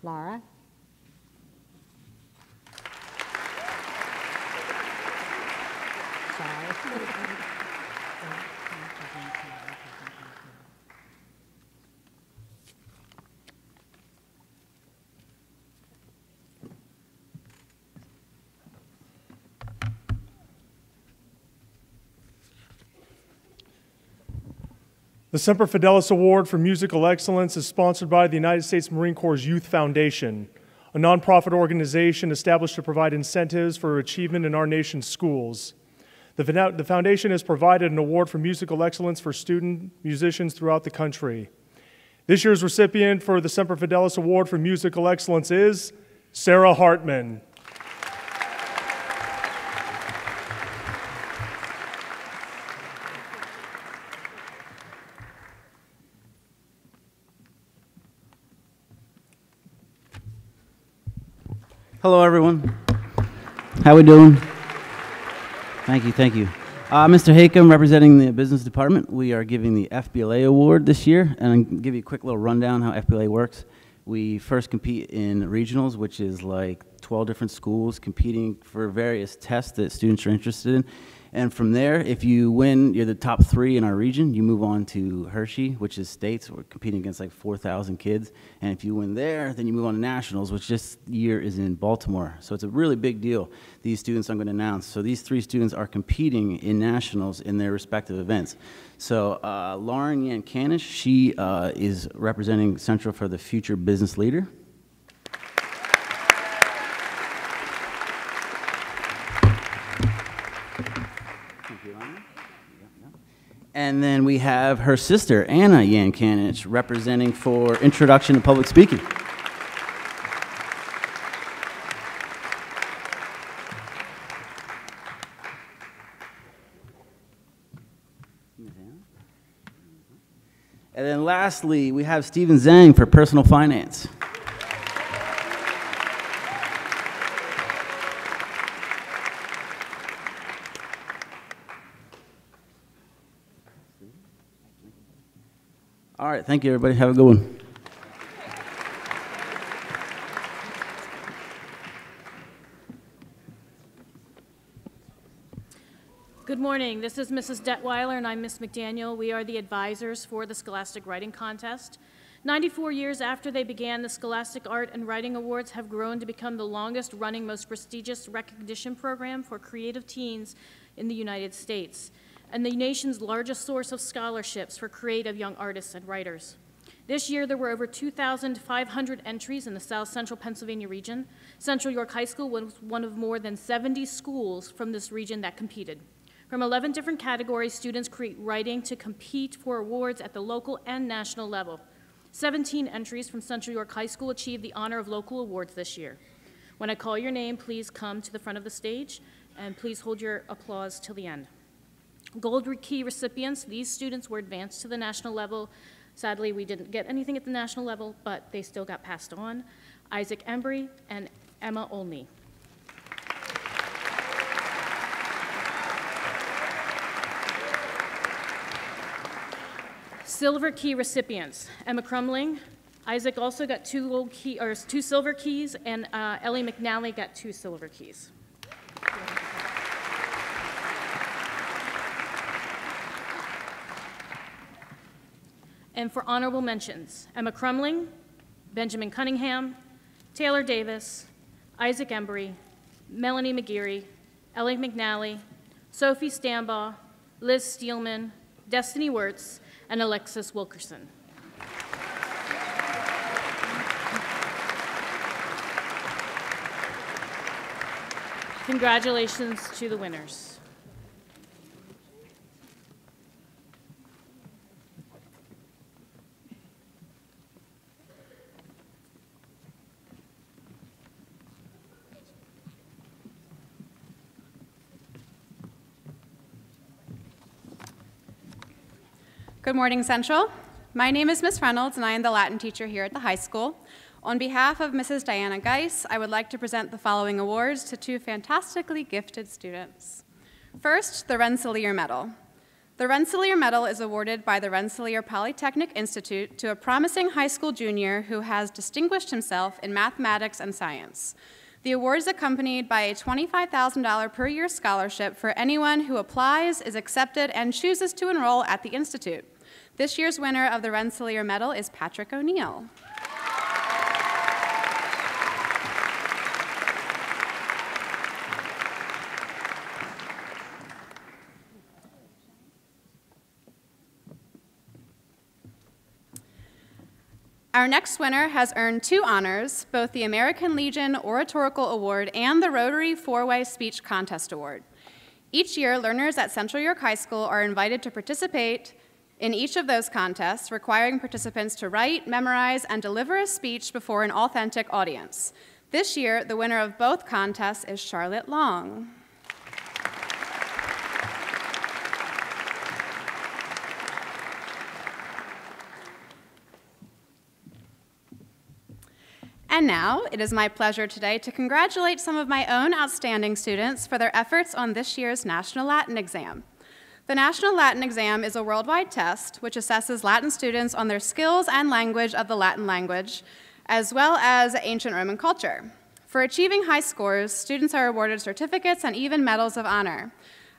Laura? The Semper Fidelis Award for Musical Excellence is sponsored by the United States Marine Corps Youth Foundation, a nonprofit organization established to provide incentives for achievement in our nation's schools. The foundation has provided an award for musical excellence for student musicians throughout the country. This year's recipient for the Semper Fidelis Award for Musical Excellence is Sarah Hartman. Hello, everyone. How we doing? Thank you, thank you. Mr. Hakem, representing the business department. We are giving the FBLA award this year, and I'll give you a quick little rundown how FBLA works. We first compete in regionals, which is like 12 different schools competing for various tests that students are interested in. And from there, if you win, you're the top 3 in our region, you move on to Hershey, which is states. We're competing against like 4,000 kids. And if you win there, then you move on to nationals, which this year is in Baltimore. So it's a really big deal, these students I'm going to announce. So these 3 students are competing in nationals in their respective events. So Lauren Yankanish, she is representing Central for the Future Business Leader. And then we have her sister, Anna Yankanich, representing for Introduction to Public Speaking. And then lastly, we have Stephen Zhang for Personal Finance. All right, thank you, everybody. Have a good one. Good morning. This is Mrs. Detweiler, and I'm Miss McDaniel. We are the advisors for the Scholastic Writing Contest. 94 years after they began, the Scholastic Art and Writing Awards have grown to become the longest-running, most prestigious recognition program for creative teens in the United States, and the nation's largest source of scholarships for creative young artists and writers. This year, there were over 2,500 entries in the South Central Pennsylvania region. Central York High School was one of more than 70 schools from this region that competed. From 11 different categories, students create writing to compete for awards at the local and national level. 17 entries from Central York High School achieved the honor of local awards this year. When I call your name, please come to the front of the stage, and please hold your applause till the end. Gold Key recipients, these students were advanced to the national level. Sadly, we didn't get anything at the national level, but they still got passed on. Isaac Embry and Emma Olney. Silver Key recipients, Emma Crumling. Isaac also got 2 silver keys, and Ellie McNally got 2 silver keys. And for honorable mentions, Emma Crumling, Benjamin Cunningham, Taylor Davis, Isaac Embry, Melanie McGeary, Ellie McNally, Sophie Stambaugh, Liz Steelman, Destiny Wirtz, and Alexis Wilkerson. Congratulations to the winners. Good morning, Central. My name is Miss Reynolds, and I am the Latin teacher here at the high school. On behalf of Mrs. Diana Geis, I would like to present the following awards to two fantastically gifted students. First, the Rensselaer Medal. The Rensselaer Medal is awarded by the Rensselaer Polytechnic Institute to a promising high school junior who has distinguished himself in mathematics and science. The award is accompanied by a $25,000 per year scholarship for anyone who applies, is accepted, and chooses to enroll at the Institute. This year's winner of the Rensselaer Medal is Patrick O'Neill. Our next winner has earned 2 honors, both the American Legion Oratorical Award and the Rotary 4-Way Speech Contest Award. Each year, learners at Central York High School are invited to participate in each of those contests, requiring participants to write, memorize, and deliver a speech before an authentic audience. This year, the winner of both contests is Charlotte Long. And now, it is my pleasure today to congratulate some of my own outstanding students for their efforts on this year's National Latin Exam. The National Latin Exam is a worldwide test which assesses Latin students on their skills and language of the Latin language, as well as ancient Roman culture. For achieving high scores, students are awarded certificates and even medals of honor.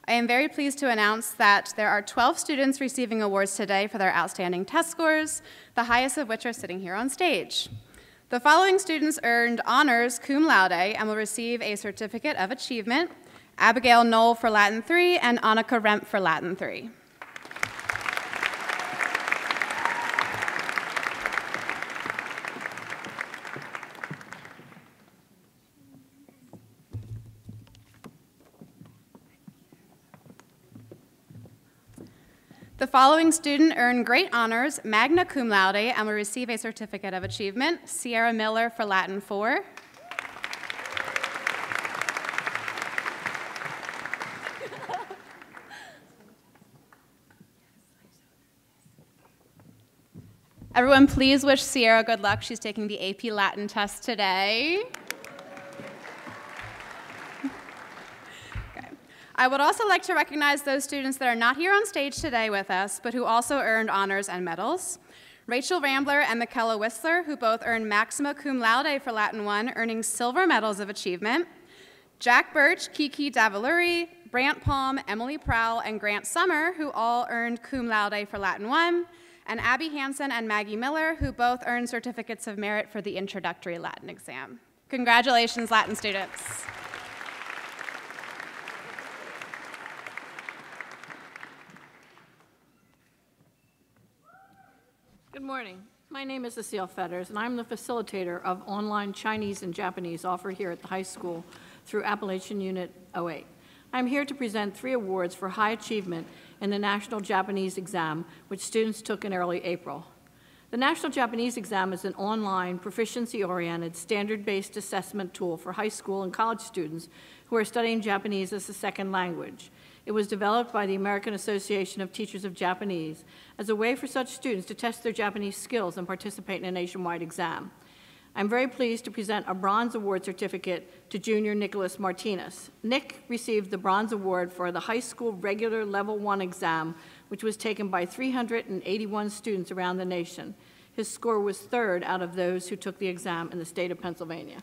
I am very pleased to announce that there are 12 students receiving awards today for their outstanding test scores, the highest of which are sitting here on stage. The following students earned honors cum laude and will receive a certificate of achievement: Abigail Knoll for Latin 3 and Annika Remp for Latin 3. The following student earned great honors, magna cum laude, and will receive a certificate of achievement: Sierra Miller for Latin 4. Everyone, please wish Sierra good luck. She's taking the AP Latin test today. Okay. I would also like to recognize those students that are not here on stage today with us, but who also earned honors and medals. Rachel Rambler and Michaela Whistler, who both earned maxima cum laude for Latin 1, earning silver medals of achievement. Jack Birch, Kiki Davaluri, Brant Palm, Emily Prowl, and Grant Summer, who all earned cum laude for Latin 1. And Abby Hansen and Maggie Miller, who both earned certificates of merit for the introductory Latin exam. Congratulations, Latin students. Good morning. My name is Cecile Fetters, and I'm the facilitator of online Chinese and Japanese offered here at the high school through Appalachian Unit 08. I'm here to present 3 awards for high achievement in the National Japanese Exam, which students took in early April. The National Japanese Exam is an online, proficiency-oriented, standard-based assessment tool for high school and college students who are studying Japanese as a second language. It was developed by the American Association of Teachers of Japanese as a way for such students to test their Japanese skills and participate in a nationwide exam. I'm very pleased to present a Bronze Award certificate to junior Nicholas Martinez. Nick received the Bronze Award for the high school regular level 1 exam, which was taken by 381 students around the nation. His score was 3rd out of those who took the exam in the state of Pennsylvania.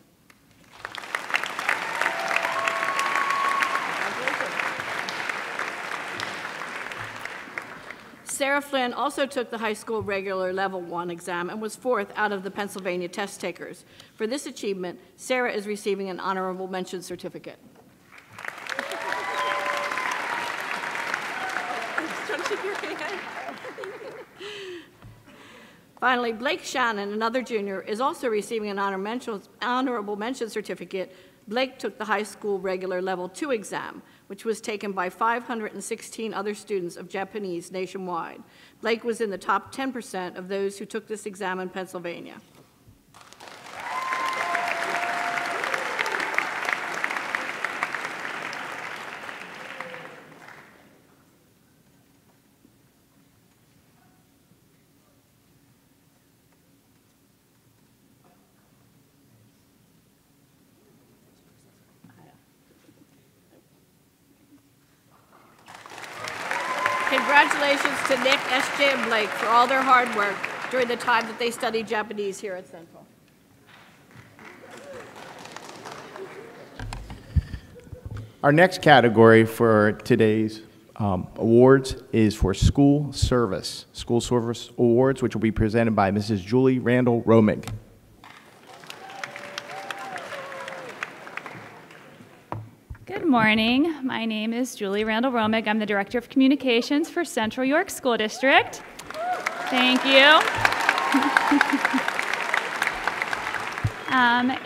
Sarah Flynn also took the high school regular level 1 exam and was 4th out of the Pennsylvania test takers. For this achievement, Sarah is receiving an honorable mention certificate. Finally, Blake Shannon, another junior, is also receiving an honorable mention certificate Blake took the high school regular level 2 exam, which was taken by 516 other students of Japanese nationwide. Blake was in the top 10% of those who took this exam in Pennsylvania. Congratulations to Nick, SJ, and Blake for all their hard work during the time that they studied Japanese here at Central. Our next category for today's awards is for school service awards, which will be presented by Mrs. Julie Randall Romig. Good morning. My name is Julie Randall Romig. I'm the Director of Communications for Central York School District. Thank you.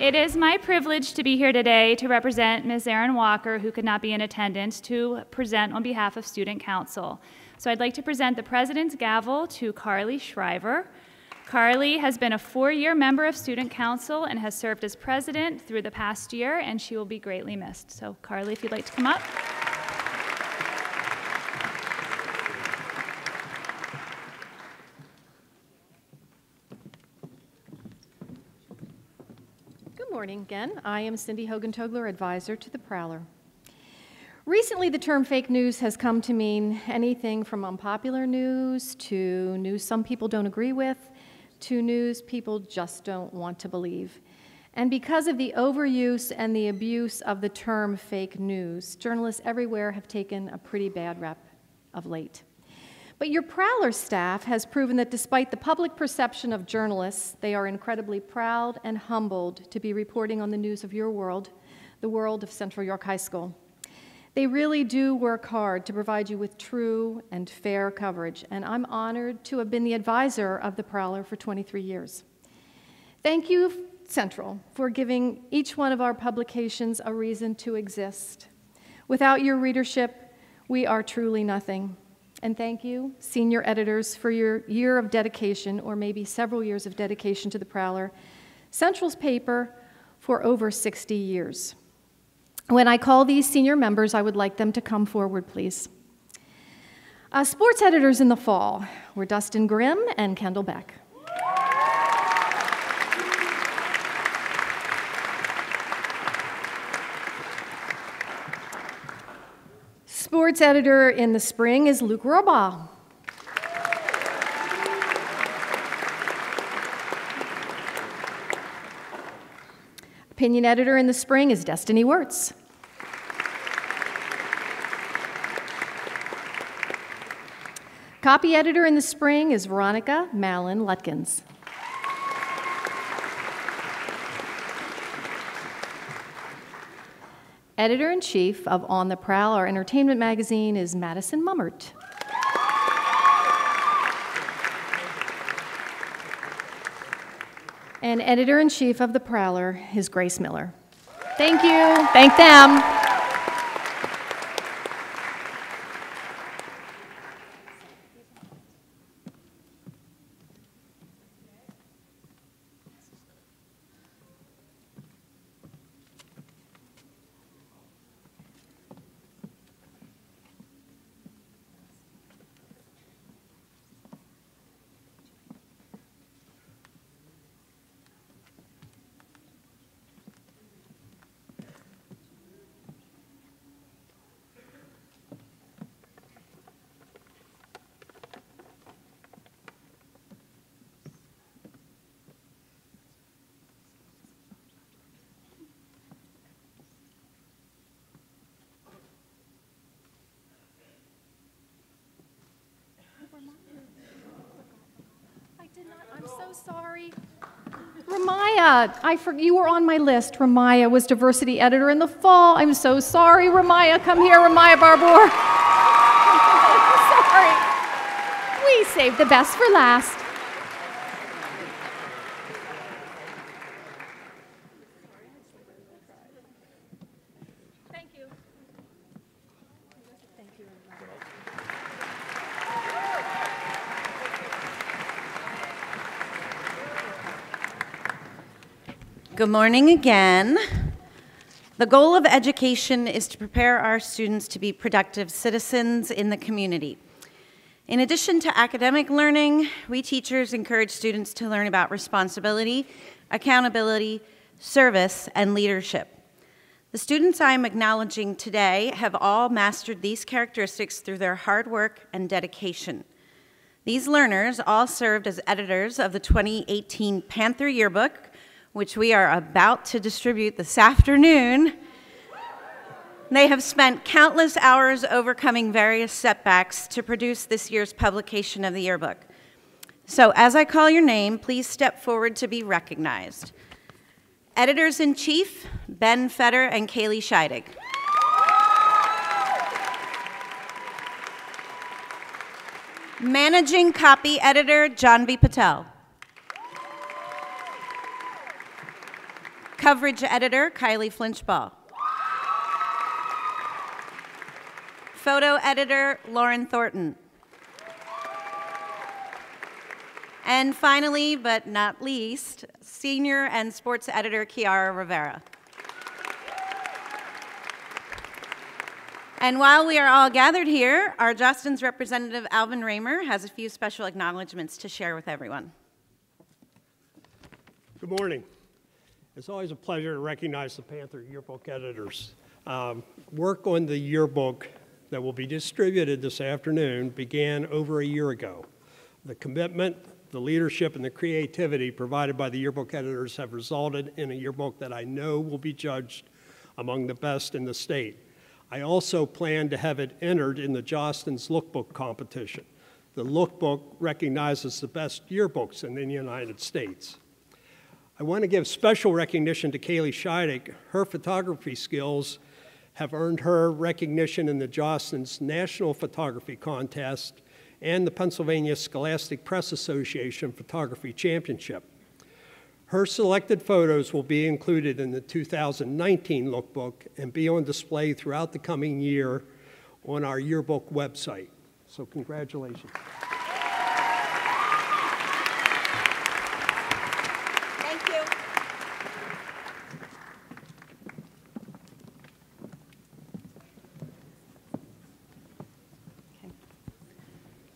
It is my privilege to be here today to represent Ms. Erin Walker, who could not be in attendance, to present on behalf of Student Council. So I'd like to present the President's Gavel to Carly Shriver. Carly has been a 4-year member of Student Council and has served as president through the past year, and she will be greatly missed. So Carly, if you'd like to come up. Good morning again. I am Cindy Hogan-Togler, advisor to the Prowler. Recently, the term fake news has come to mean anything from unpopular news to news some people don't agree with, to news people just don't want to believe. And because of the overuse and the abuse of the term fake news, journalists everywhere have taken a pretty bad rep of late. But your Prowler staff has proven that despite the public perception of journalists, they are incredibly proud and humbled to be reporting on the news of your world, the world of Central York High School. They really do work hard to provide you with true and fair coverage, and I'm honored to have been the advisor of the Prowler for 23 years. Thank you, Central, for giving each one of our publications a reason to exist. Without your readership, we are truly nothing. And thank you, senior editors, for your year of dedication, or maybe several years of dedication to the Prowler, Central's paper for over 60 years. When I call these senior members, I would like them to come forward, please. Sports editors in the fall were Dustin Grimm and Kendall Beck. Sports editor in the spring is Luke Robaugh. Opinion editor in the spring is Destiny Wirtz. Copy editor in the spring is Veronica Malin Lutkins. Editor-in-chief of On the Prowl, our entertainment magazine, is Madison Mummert. And editor-in-chief of The Prowler is Grace Miller. Thank you. Thank them. I'm so sorry. Ramaya, you were on my list. Ramaya was diversity editor in the fall. I'm so sorry, Ramaya. Come here, Ramaya Barbour. Sorry. We saved the best for last. Good morning again. The goal of education is to prepare our students to be productive citizens in the community. In addition to academic learning, we teachers encourage students to learn about responsibility, accountability, service, and leadership. The students I am acknowledging today have all mastered these characteristics through their hard work and dedication. These learners all served as editors of the 2018 Panther Yearbook, which we are about to distribute this afternoon. They have spent countless hours overcoming various setbacks to produce this year's publication of the yearbook. So as I call your name, please step forward to be recognized. Editors-in-Chief, Ben Fetter and Kaylee Scheidig. Managing Copy Editor, Janvi Patel. Coverage Editor, Kylie Flinchball. Photo Editor, Lauren Thornton. And finally, but not least, Senior and Sports Editor, Kiara Rivera. And while we are all gathered here, our Jostens representative, Alvin Raymer, has a few special acknowledgments to share with everyone. Good morning. It's always a pleasure to recognize the Panther Yearbook editors. Work on the yearbook that will be distributed this afternoon began over a year ago. The commitment, the leadership, and the creativity provided by the yearbook editors have resulted in a yearbook that I know will be judged among the best in the state. I also plan to have it entered in the Jostens Lookbook competition. The lookbook recognizes the best yearbooks in the United States. I want to give special recognition to Kaylee Scheidig. Her photography skills have earned her recognition in the Jostens National Photography Contest and the Pennsylvania Scholastic Press Association Photography Championship. Her selected photos will be included in the 2019 lookbook and be on display throughout the coming year on our yearbook website. So congratulations.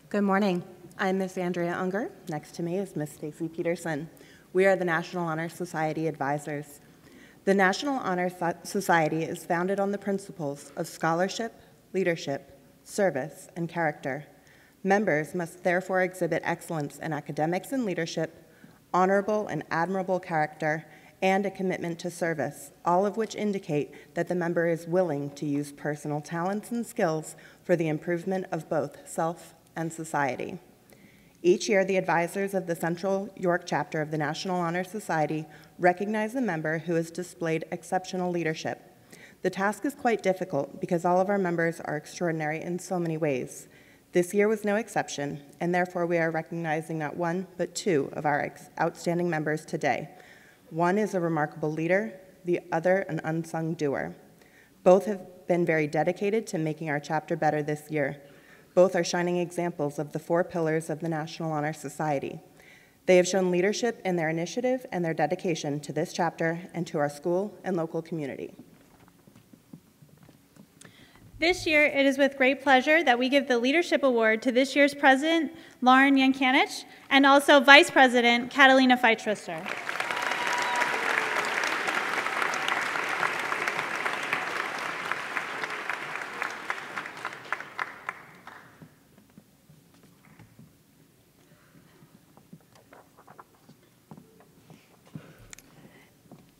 Good morning. I'm Miss Andrea Unger. Next to me is Miss Stacy Peterson. We are the National Honor Society advisors. The National Honor Society is founded on the principles of scholarship, leadership, service, and character. Members must therefore exhibit excellence in academics and leadership, honorable and admirable character, and a commitment to service, all of which indicate that the member is willing to use personal talents and skills for the improvement of both self and society. Each year, the advisors of the Central York chapter of the National Honor Society recognize a member who has displayed exceptional leadership. The task is quite difficult because all of our members are extraordinary in so many ways. This year was no exception, and therefore we are recognizing not one, but two of our outstanding members today. One is a remarkable leader, the other an unsung doer. Both have been very dedicated to making our chapter better this year. Both are shining examples of the four pillars of the National Honor Society. They have shown leadership in their initiative and their dedication to this chapter and to our school and local community. This year, it is with great pleasure that we give the Leadership Award to this year's President, Lauren Yankanich, and also Vice President, Catalina Feitruster.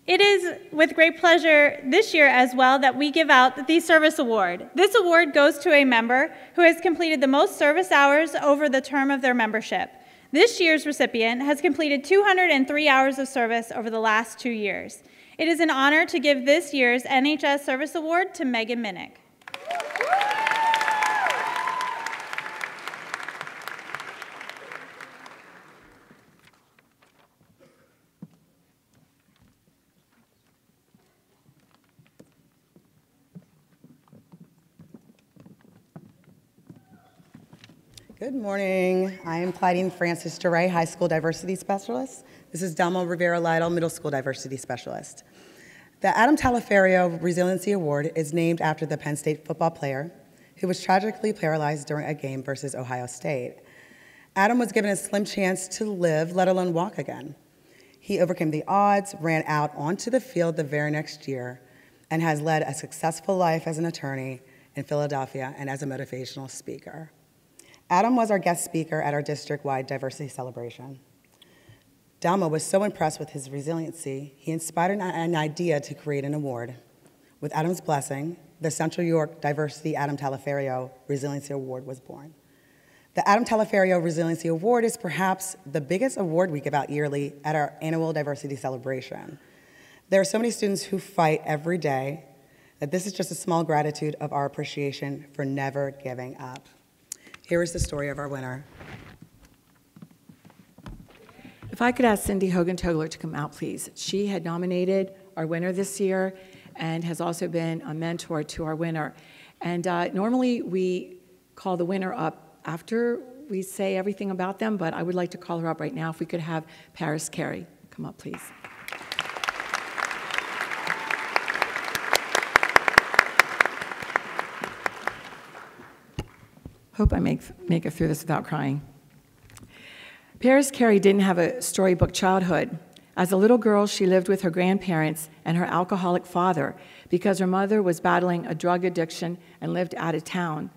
It is with great pleasure this year as well that we give out the Service Award. This award goes to a member who has completed the most service hours over the term of their membership. This year's recipient has completed 203 hours of service over the last 2 years. It is an honor to give this year's NHS Service Award to Megan Minnick. Good morning. I am Clydine Francis DeRay, High School Diversity Specialist. This is Delma Rivera Lytle, Middle School Diversity Specialist. The Adam Talaferio Resiliency Award is named after the Penn State football player who was tragically paralyzed during a game versus Ohio State. Adam was given a slim chance to live, let alone walk again. He overcame the odds, ran out onto the field the very next year, and has led a successful life as an attorney in Philadelphia and as a motivational speaker. Adam was our guest speaker at our district-wide diversity celebration. Dalma was so impressed with his resiliency, he inspired an idea to create an award. With Adam's blessing, the Central York Diversity Adam Talaferio Resiliency Award was born. The Adam Talaferio Resiliency Award is perhaps the biggest award we give out yearly at our annual diversity celebration. There are so many students who fight every day that this is just a small gratitude of our appreciation for never giving up. Here is the story of our winner. If I could ask Cindy Hogan-Togler to come out, please. She had nominated our winner this year and has also been a mentor to our winner. And normally we call the winner up after we say everything about them, but I would like to call her up right now. If we could have Paris Carey come up, please. Hope I make it through this without crying. Paris Carey didn't have a storybook childhood. As a little girl, she lived with her grandparents and her alcoholic father because her mother was battling a drug addiction and lived out of town.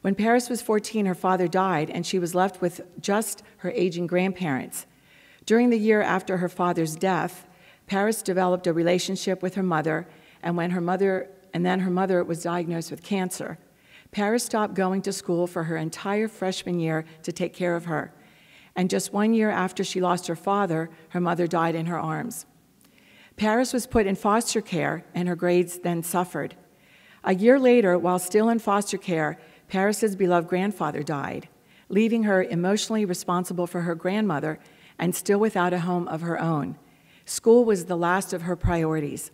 When Paris was 14, her father died, and she was left with just her aging grandparents. During the year after her father's death, Paris developed a relationship with her mother, and then her mother was diagnosed with cancer. Paris stopped going to school for her entire freshman year to take care of her. And just 1 year after she lost her father, her mother died in her arms. Paris was put in foster care, and her grades then suffered. A year later, while still in foster care, Paris's beloved grandfather died, leaving her emotionally responsible for her grandmother and still without a home of her own. School was the last of her priorities.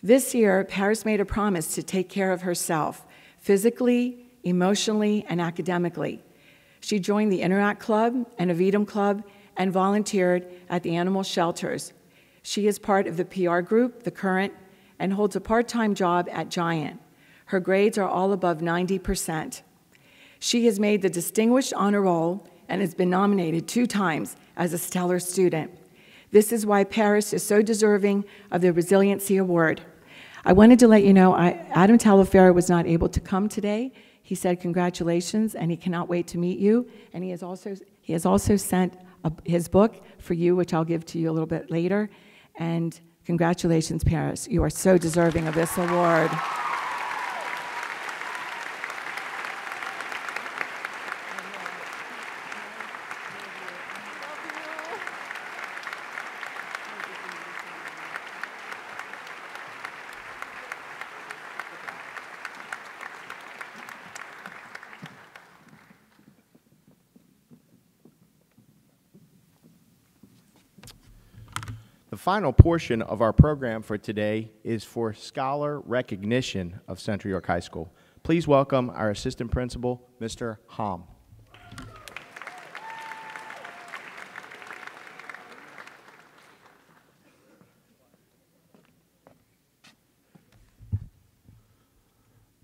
This year, Paris made a promise to take care of herself, physically, emotionally, and academically. She joined the Interact Club and Avidum Club and volunteered at the animal shelters. She is part of the PR group, The Current, and holds a part-time job at Giant. Her grades are all above 90%. She has made the Distinguished Honor Roll and has been nominated 2 times as a stellar student. This is why Paris is so deserving of the Resiliency Award. I wanted to let you know Adam Talaferio was not able to come today. He said congratulations, and he cannot wait to meet you. And he has also sent his book for you, which I'll give to you a little bit later. And congratulations, Paris. You are so deserving of this award. The final portion of our program for today is for scholar recognition of Central York High School. Please welcome our Assistant Principal, Mr. Hom.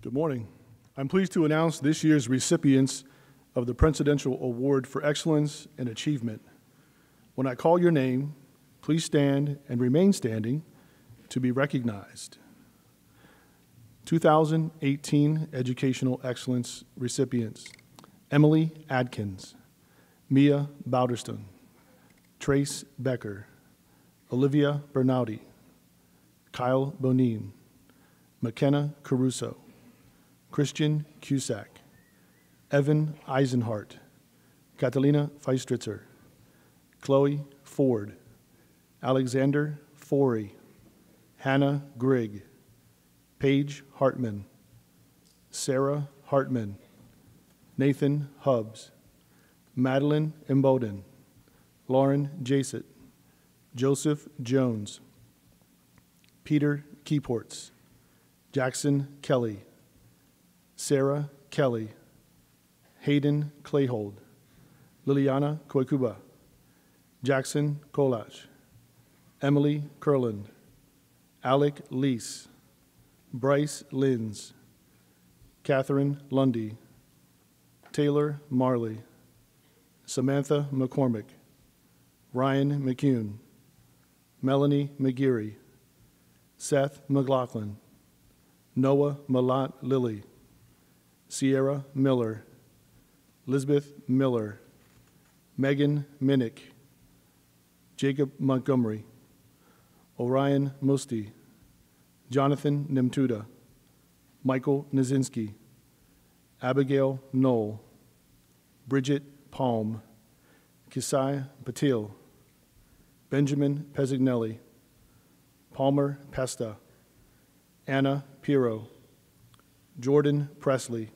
Good morning. I'm pleased to announce this year's recipients of the Presidential Award for Excellence and Achievement. When I call your name, please stand and remain standing to be recognized. 2018 Educational Excellence recipients: Emily Adkins, Mia Bowderston, Trace Becker, Olivia Bernardi, Kyle Bonin, McKenna Caruso, Christian Cusack, Evan Eisenhart, Catalina Feistritzer, Chloe Ford, Alexander Forey, Hannah Grigg, Paige Hartman, Sarah Hartman, Nathan Hubbs, Madeline Imboden, Lauren Jasett, Joseph Jones, Peter Keyports, Jackson Kelly, Sarah Kelly, Hayden Clayhold, Liliana Koikuba, Jackson Kolach, Emily Kurland, Alec Leese, Bryce Linz, Catherine Lundy, Taylor Marley, Samantha McCormick, Ryan McCune, Melanie McGeary, Seth McLaughlin, Noah Malat Lilly, Sierra Miller, Lisbeth Miller, Megan Minnick, Jacob Montgomery, Orion Musti, Jonathan Nemtuda, Michael Nazinski, Abigail Knoll, Bridget Palm, Kisai Patil, Benjamin Pezzignelli, Palmer Pesta, Anna Piro, Jordan Presley,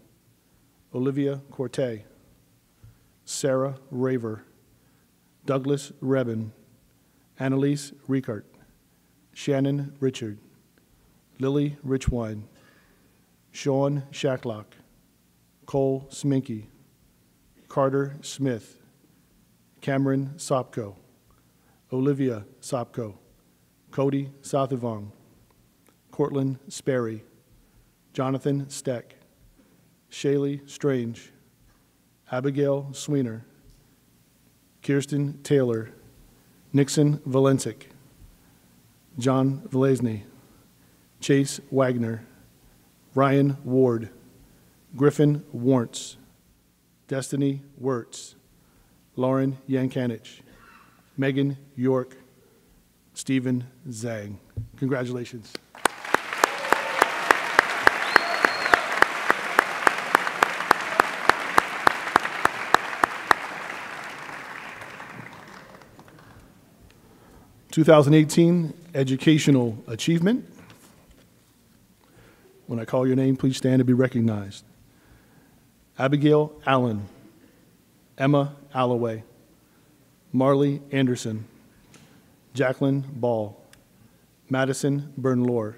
Olivia Corte, Sarah Raver, Douglas Rebin, Annalise Rickart, Shannon Richard, Lily Richwine, Sean Shacklock, Cole Sminky, Carter Smith, Cameron Sopko, Olivia Sopko, Cody Southavong, Cortland Sperry, Jonathan Steck, Shaylee Strange, Abigail Sweener, Kirsten Taylor, Nixon Valencic, John Velesny, Chase Wagner, Ryan Ward, Griffin Warntz, Destiny Wirtz, Lauren Yankanich, Megan York, Stephen Zhang. Congratulations. (2018) Educational Achievement. When I call your name, please stand to be recognized. Abigail Allen, Emma Alloway, Marley Anderson, Jacqueline Ball, Madison Bernlore,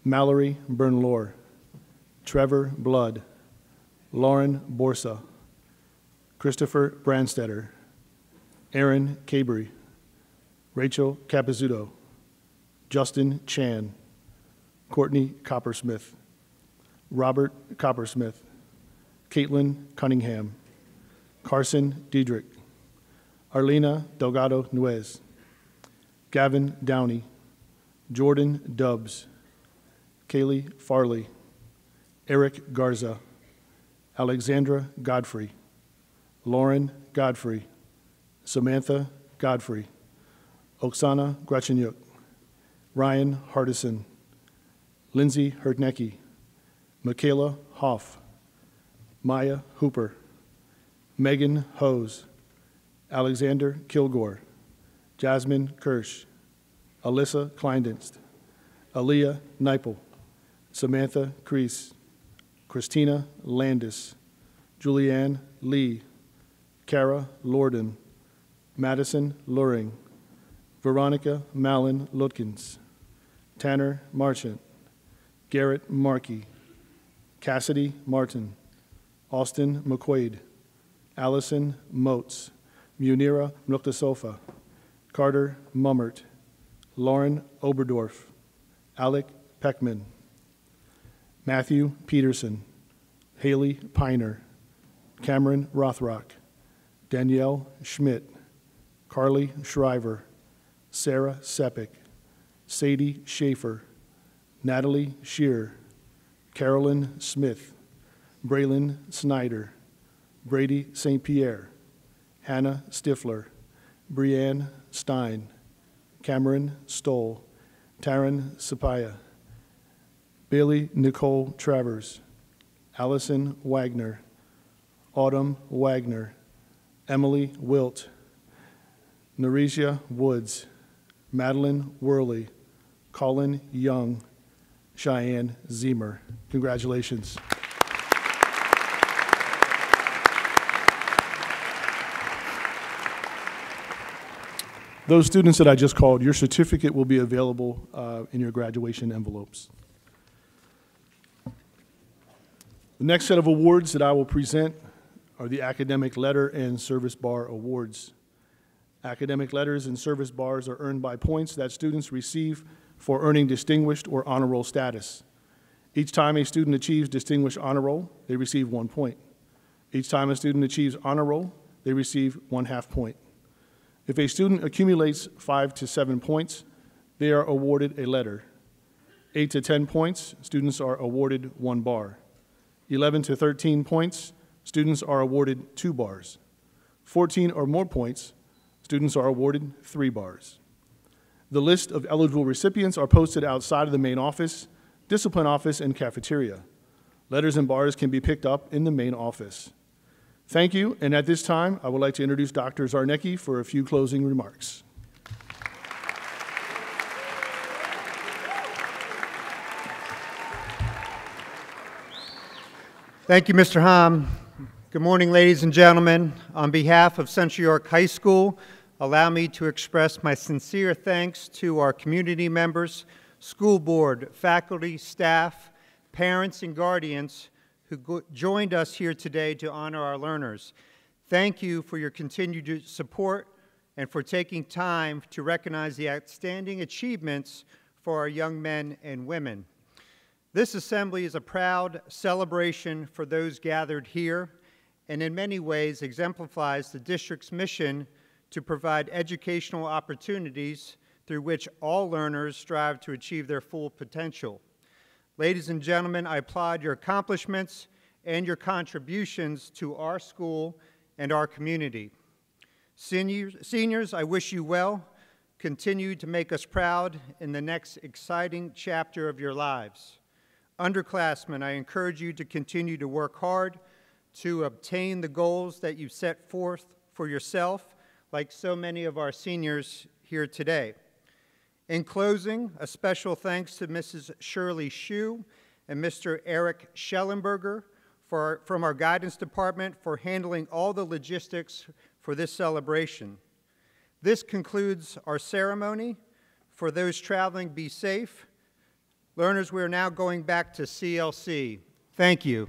Mallory Bernlore, Trevor Blood, Lauren Borsa, Christopher Brandstetter, Aaron Cabry, Rachel Capizzuto, Justin Chan, Courtney Coppersmith, Robert Coppersmith, Caitlin Cunningham, Carson Diedrich, Arlena Delgado Nuez, Gavin Downey, Jordan Dubbs, Kaylee Farley, Eric Garza, Alexandra Godfrey, Lauren Godfrey, Samantha Godfrey, Oksana Grachenyuk, Ryan Hardison, Lindsay Hurtnecki, Michaela Hoff, Maya Hooper, Megan Hose, Alexander Kilgore, Jasmine Kirsch, Alyssa Kleindienst, Aaliyah Neipel, Samantha Kreese, Christina Landis, Julianne Lee, Kara Lorden, Madison Luring, Veronica Malin Lutkins, Tanner Marchant, Garrett Markey, Cassidy Martin, Austin McQuaid, Allison Motes, Munira Muktasofa, Carter Mummert, Lauren Oberdorf, Alec Peckman, Matthew Peterson, Haley Piner, Cameron Rothrock, Danielle Schmidt, Carly Shriver, Sarah Sepik, Sadie Schaefer, Natalie Shear, Carolyn Smith, Braylon Snyder, Brady St. Pierre, Hannah Stifler, Brianne Stein, Cameron Stoll, Taryn Sapaya, Bailey Nicole Travers, Allison Wagner, Autumn Wagner, Emily Wilt, Narisha Woods, Madeline Worley, Colin Young, Cheyenne Zemer. Congratulations. Those students that I just called, your certificate will be available in your graduation envelopes. The next set of awards that I will present are the Academic Letter and Service Bar Awards. Academic letters and service bars are earned by points that students receive for earning distinguished or honor roll status. Each time a student achieves distinguished honor roll, they receive 1 point. Each time a student achieves honor roll, they receive 1/2 point. If a student accumulates 5 to 7 points, they are awarded a letter. 8 to 10 points, students are awarded 1 bar. 11 to 13 points, students are awarded 2 bars. 14 or more points, students are awarded 3 bars. The list of eligible recipients are posted outside of the main office, discipline office, and cafeteria. Letters and bars can be picked up in the main office. Thank you, and at this time, I would like to introduce Dr. Zarnecki for a few closing remarks. Thank you, Mr. Hom. Good morning, ladies and gentlemen. On behalf of Central York High School, allow me to express my sincere thanks to our community members, school board, faculty, staff, parents, and guardians who joined us here today to honor our learners. Thank you for your continued support and for taking time to recognize the outstanding achievements for our young men and women. This assembly is a proud celebration for those gathered here and in many ways exemplifies the district's mission to provide educational opportunities through which all learners strive to achieve their full potential. Ladies and gentlemen, I applaud your accomplishments and your contributions to our school and our community. Seniors, I wish you well. Continue to make us proud in the next exciting chapter of your lives. Underclassmen, I encourage you to continue to work hard to obtain the goals that you set forth for yourself, like so many of our seniors here today. In closing, a special thanks to Mrs. Shirley Shue and Mr. Eric Schellenberger from our guidance department for handling all the logistics for this celebration. This concludes our ceremony. For those traveling, be safe. Learners, we are now going back to CLC. Thank you.